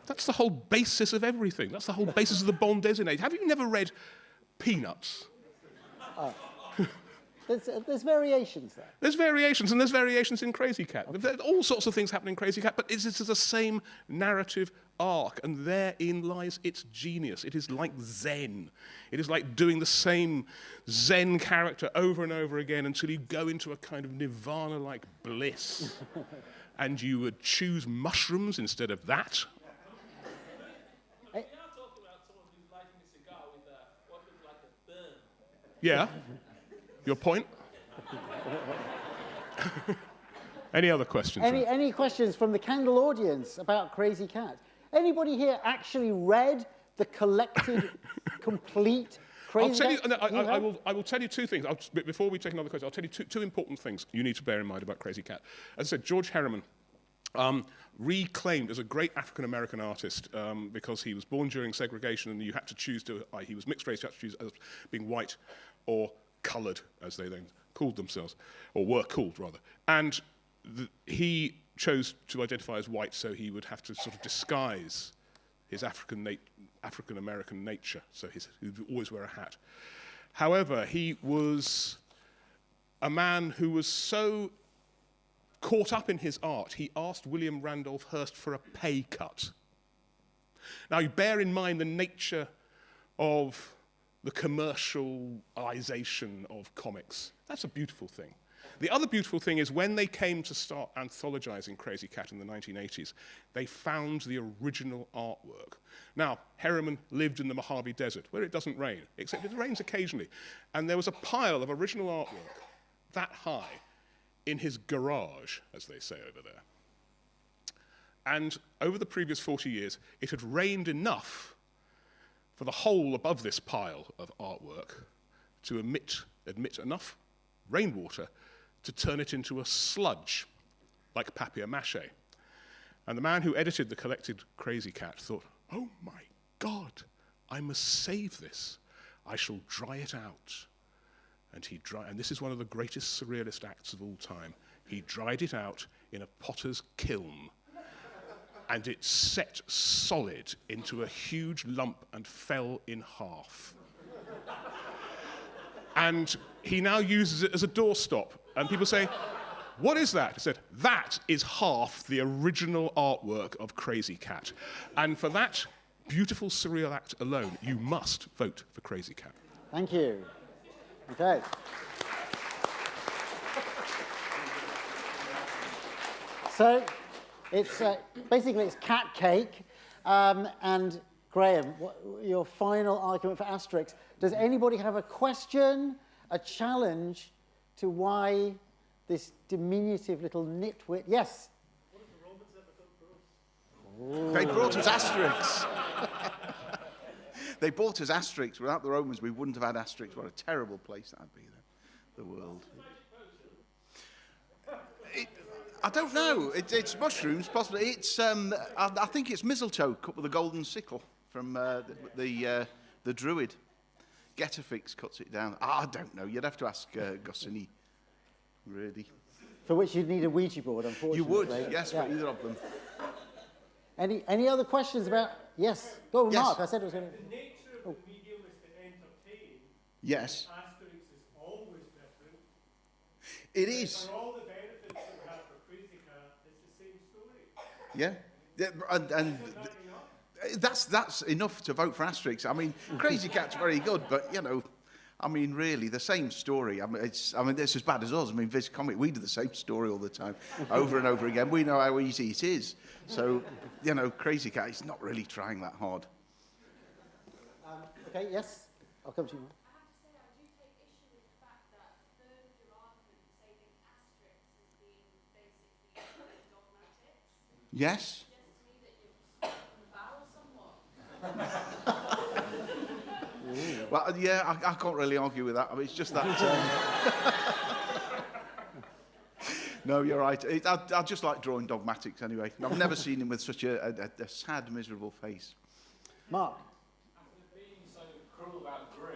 That's the whole basis of everything. That's the whole basis of the bande dessinée. Have you never read Peanuts? There's variations there. There's variations, and there's variations in Crazy Cat. There's all sorts of things happen in Crazy Cat, but it's the same narrative arc, and therein lies its genius. It is like Zen. It is like doing the same Zen character over and over again until you go into a kind of nirvana-like bliss, and you would choose mushrooms instead of that. Yeah. Your point? Any other questions? Any questions from the candle audience about Crazy Cat? Anybody here actually read the collected, complete Crazy Cat? I will tell you two things. Before we take another question, I'll tell you two important things you need to bear in mind about Crazy Cat. As I said, George Herriman reclaimed as a great African-American artist because he was born during segregation and you had to choose he was mixed race, you had to choose as being white or coloured, as they then called themselves, or were called, rather. And he chose to identify as white, so he would have to sort of disguise his African-American nature, so he would always wear a hat. However, he was a man who was so caught up in his art, he asked William Randolph Hearst for a pay cut. Now, you bear in mind the nature of the commercialization of comics. That's a beautiful thing. The other beautiful thing is when they came to start anthologizing Crazy Cat in the 1980s, they found the original artwork. Now, Herriman lived in the Mojave Desert, where it doesn't rain, except it rains occasionally. And there was a pile of original artwork that high in his garage, as they say over there. And over the previous 40 years, it had rained enough for the hole above this pile of artwork to admit enough rainwater to turn it into a sludge, like papier-mâché. And the man who edited the collected Crazy Cat thought, oh my God, I must save this. I shall dry it out. And this is one of the greatest surrealist acts of all time. He dried it out in a potter's kiln, and it set solid into a huge lump and fell in half. And he now uses it as a doorstop. And people say, what is that? He said, that is half the original artwork of Crazy Cat. And for that beautiful surreal act alone, you must vote for Crazy Cat. Thank you. Okay. So, it's basically it's cat cake. And Graham, your final argument for Asterix. Does anybody have a question, a challenge to why this diminutive little nitwit? Yes. What have the Romans ever done for us? They brought us Asterix. They brought us Asterix. Without the Romans, we wouldn't have had Asterix. What a terrible place that'd be, the world. I don't know. It's mushrooms, possibly. It's I think it's mistletoe cut with a golden sickle from the Druid. Getafix cuts it down. I don't know. You'd have to ask Goscinny, really. For which you'd need a Ouija board, unfortunately. You would, yes, for either of them. Any other questions about? Yes. Go, yes. Mark. I said it was going to. The nature of the medium is to entertain. Yes. Asterix is always different. It is. For all the benefits that we have for Crazy Cat, it's the same story. Yeah, and that's enough to vote for Asterix. I mean, Crazy Cat's very good, but you know, I mean, really, the same story. I mean, it's as bad as us. I mean, Viz Comic, we do the same story all the time, over and over again. We know how easy it is. So, you know, Crazy Cat is not really trying that hard. Okay. Yes. I'll come to you. Yes. Well, yeah, I can't really argue with that. I mean, it's just that. No, you're right. I just like drawing dogmatics anyway. I've never seen him with such a sad, miserable face. Mark. After being so cruel about Drew,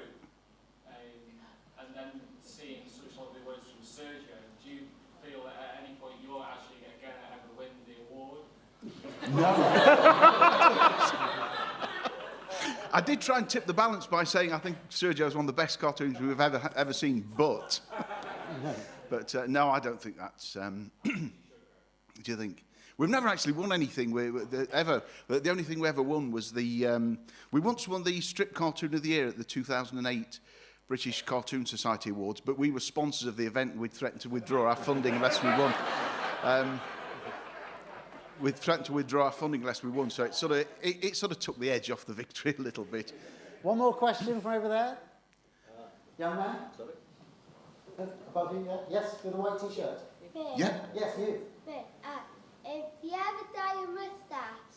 and then seeing such lovely words from Sergio, do you feel that at any point you're actually going to ever win the award? No. I did try and tip the balance by saying I think Sergio is one of the best cartoons we've ever seen, but no, I don't think that's. Do you think? We've never actually won anything ever. The only thing we ever won was we once won the Strip Cartoon of the Year at the 2008 British Cartoon Society Awards, but we were sponsors of the event and we'd threatened to withdraw our funding unless we won. We'd threatened to withdraw our funding unless we won, so it sort of took the edge off the victory a little bit. One more question from over there. Young man? Sorry. Above you, yeah? Yes, with a white t-shirt. Yeah. Yes, you. Do you ever dye a moustache?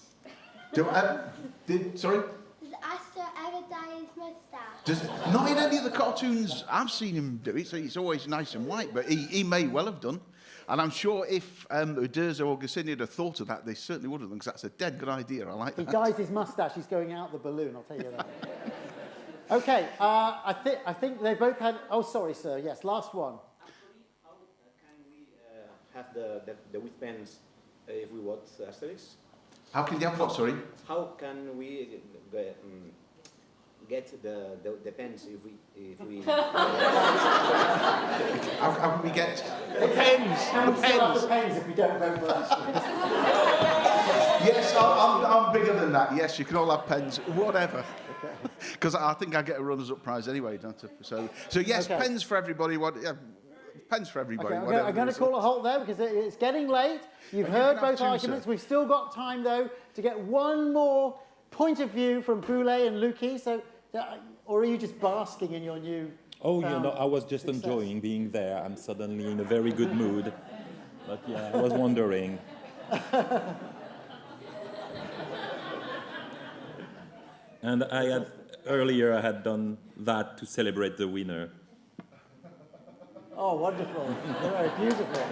Sorry? Does Astro ever dye his moustache? Not in any of the cartoons I've seen him do it, so it's always nice and white, but he may well have done. And I'm sure if Uderzo or Goscinny had thought of that, they certainly would have done, because that's a dead good idea. I like He that. dyes his moustache, he's going out the balloon, I'll tell you that. Okay, I think they both had... Oh, sorry, sir. Yes, last one. How can we have the wristbands if we watch Asterix? How can you have what, sorry? How can we get the pens if we how can we get The pens! Can we still have the pens if we don't vote for Asterix? Yes, I'm bigger than that. Yes, you can all have pens, whatever. Because I think I get a runners-up prize anyway, don't I? So yes, Okay. pens for everybody. Pens for everybody. Okay, I'm going to call a halt there because it's getting late. You've heard can have both two, arguments. sir. We've still got time, though, to get one more point of view from Boulay and Lukey. So, or are you just basking in your new... Oh, I was just enjoying being there. I'm suddenly in a very good mood. But yeah, I was wondering. And earlier I had done that to celebrate the winner. Oh, wonderful. Very beautiful.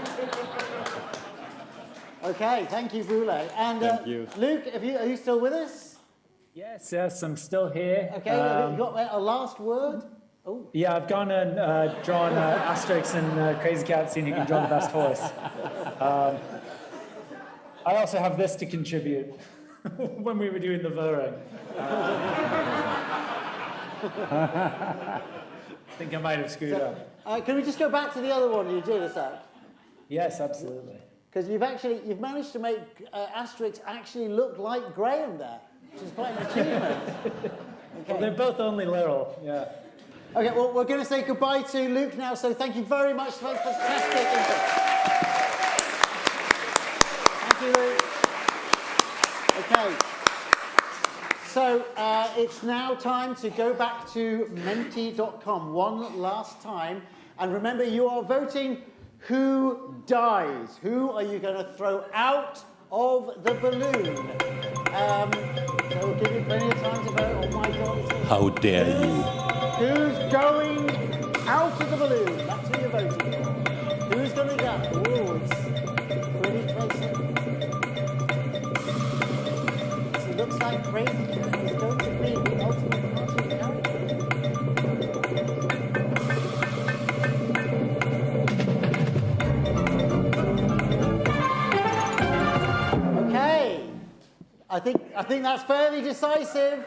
Okay, thank you, Boulay. And Thank you. Luke, are you still with us? Yes, I'm still here. Okay, have you got a last word? Yeah, I've gone and drawn Asterix and Crazy Cat, seeing who can draw the best horse. I also have this to contribute when we were doing the voting. I think I might have screwed up. Can we just go back to the other one you did, Isak? Yes, absolutely. Because you've managed to make Asterix actually look like Graham there, which is quite an achievement. Well, they're both only little, yeah. Okay, well, we're going to say goodbye to Luke now, so thank you very much for fantastic input. Thank you, Luke. Okay. So it's now time to go back to menti.com one last time. And remember, you are voting who dies. Who are you going to throw out of the balloon? So we'll give you plenty of time to vote. Oh my God. How dare you? Who's going out of the balloon? That's who you're voting for. Who's going to go? Ooh, it's pretty close. It looks like Crazy Cat is going to be the ultimate cartoon character. Okay, I think that's fairly decisive.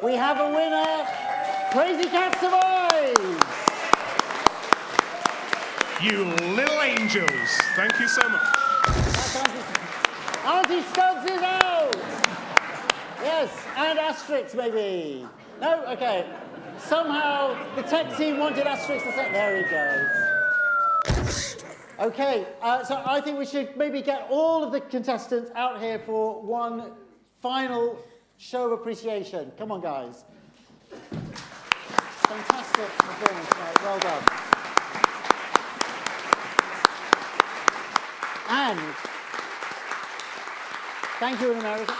We have a winner. Crazy Cat survives! You little angels. Thank you so much. Auntie Stubbs is out! Yes, and Asterix maybe. No? Okay. Somehow the tech team wanted Asterix to say, there he goes. Okay, so I think we should maybe get all of the contestants out here for one final show of appreciation. Come on, guys. Fantastic performance tonight. Well done. And thank you in America.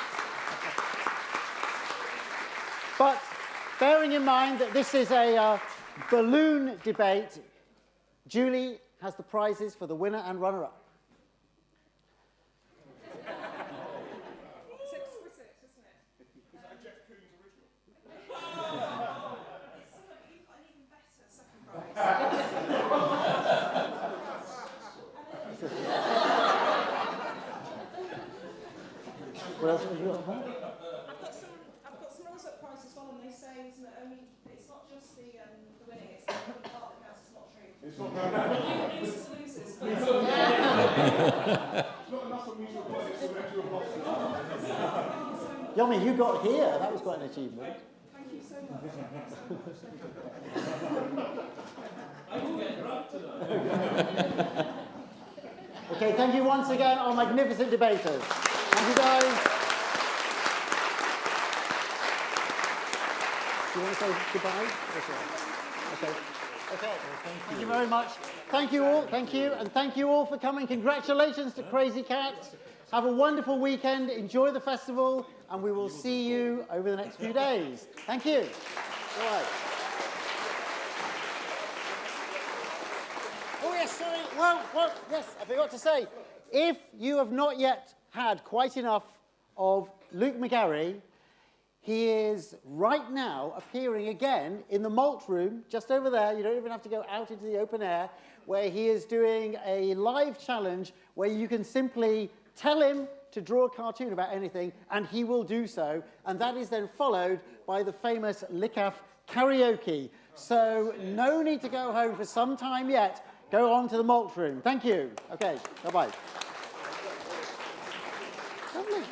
But bearing in mind that this is a balloon debate, Julie has the prizes for the winner and runner-up. What else have you got? I've got some runners-up prize as well, and they say it's not just the winning, it's the part that counts. It's not true. It's not losers are losers. Not enough of me to apply it, so then to apply it. Yomi, you got here. That was quite an achievement. Thank you so much. I will get drunk tonight. Okay, thank you once again, our magnificent debaters. Thank you, guys. Do you want to say goodbye? Okay. Okay, thank you very much. Thank you all, thank you, and thank you all for coming. Congratulations to Crazy Cat. Have a wonderful weekend, enjoy the festival, and we will see you over the next few days. Thank you. All right. Oh yes, sorry, well, yes, I forgot to say, if you have not yet had quite enough of Luke McGarry, he is right now appearing again in the malt room, just over there. You don't even have to go out into the open air, where he is doing a live challenge where you can simply tell him to draw a cartoon about anything, and he will do so. And that is then followed by the famous Lickaf karaoke. So no need to go home for some time yet. Go on to the malt room. Thank you. Okay, bye-bye. Lovely.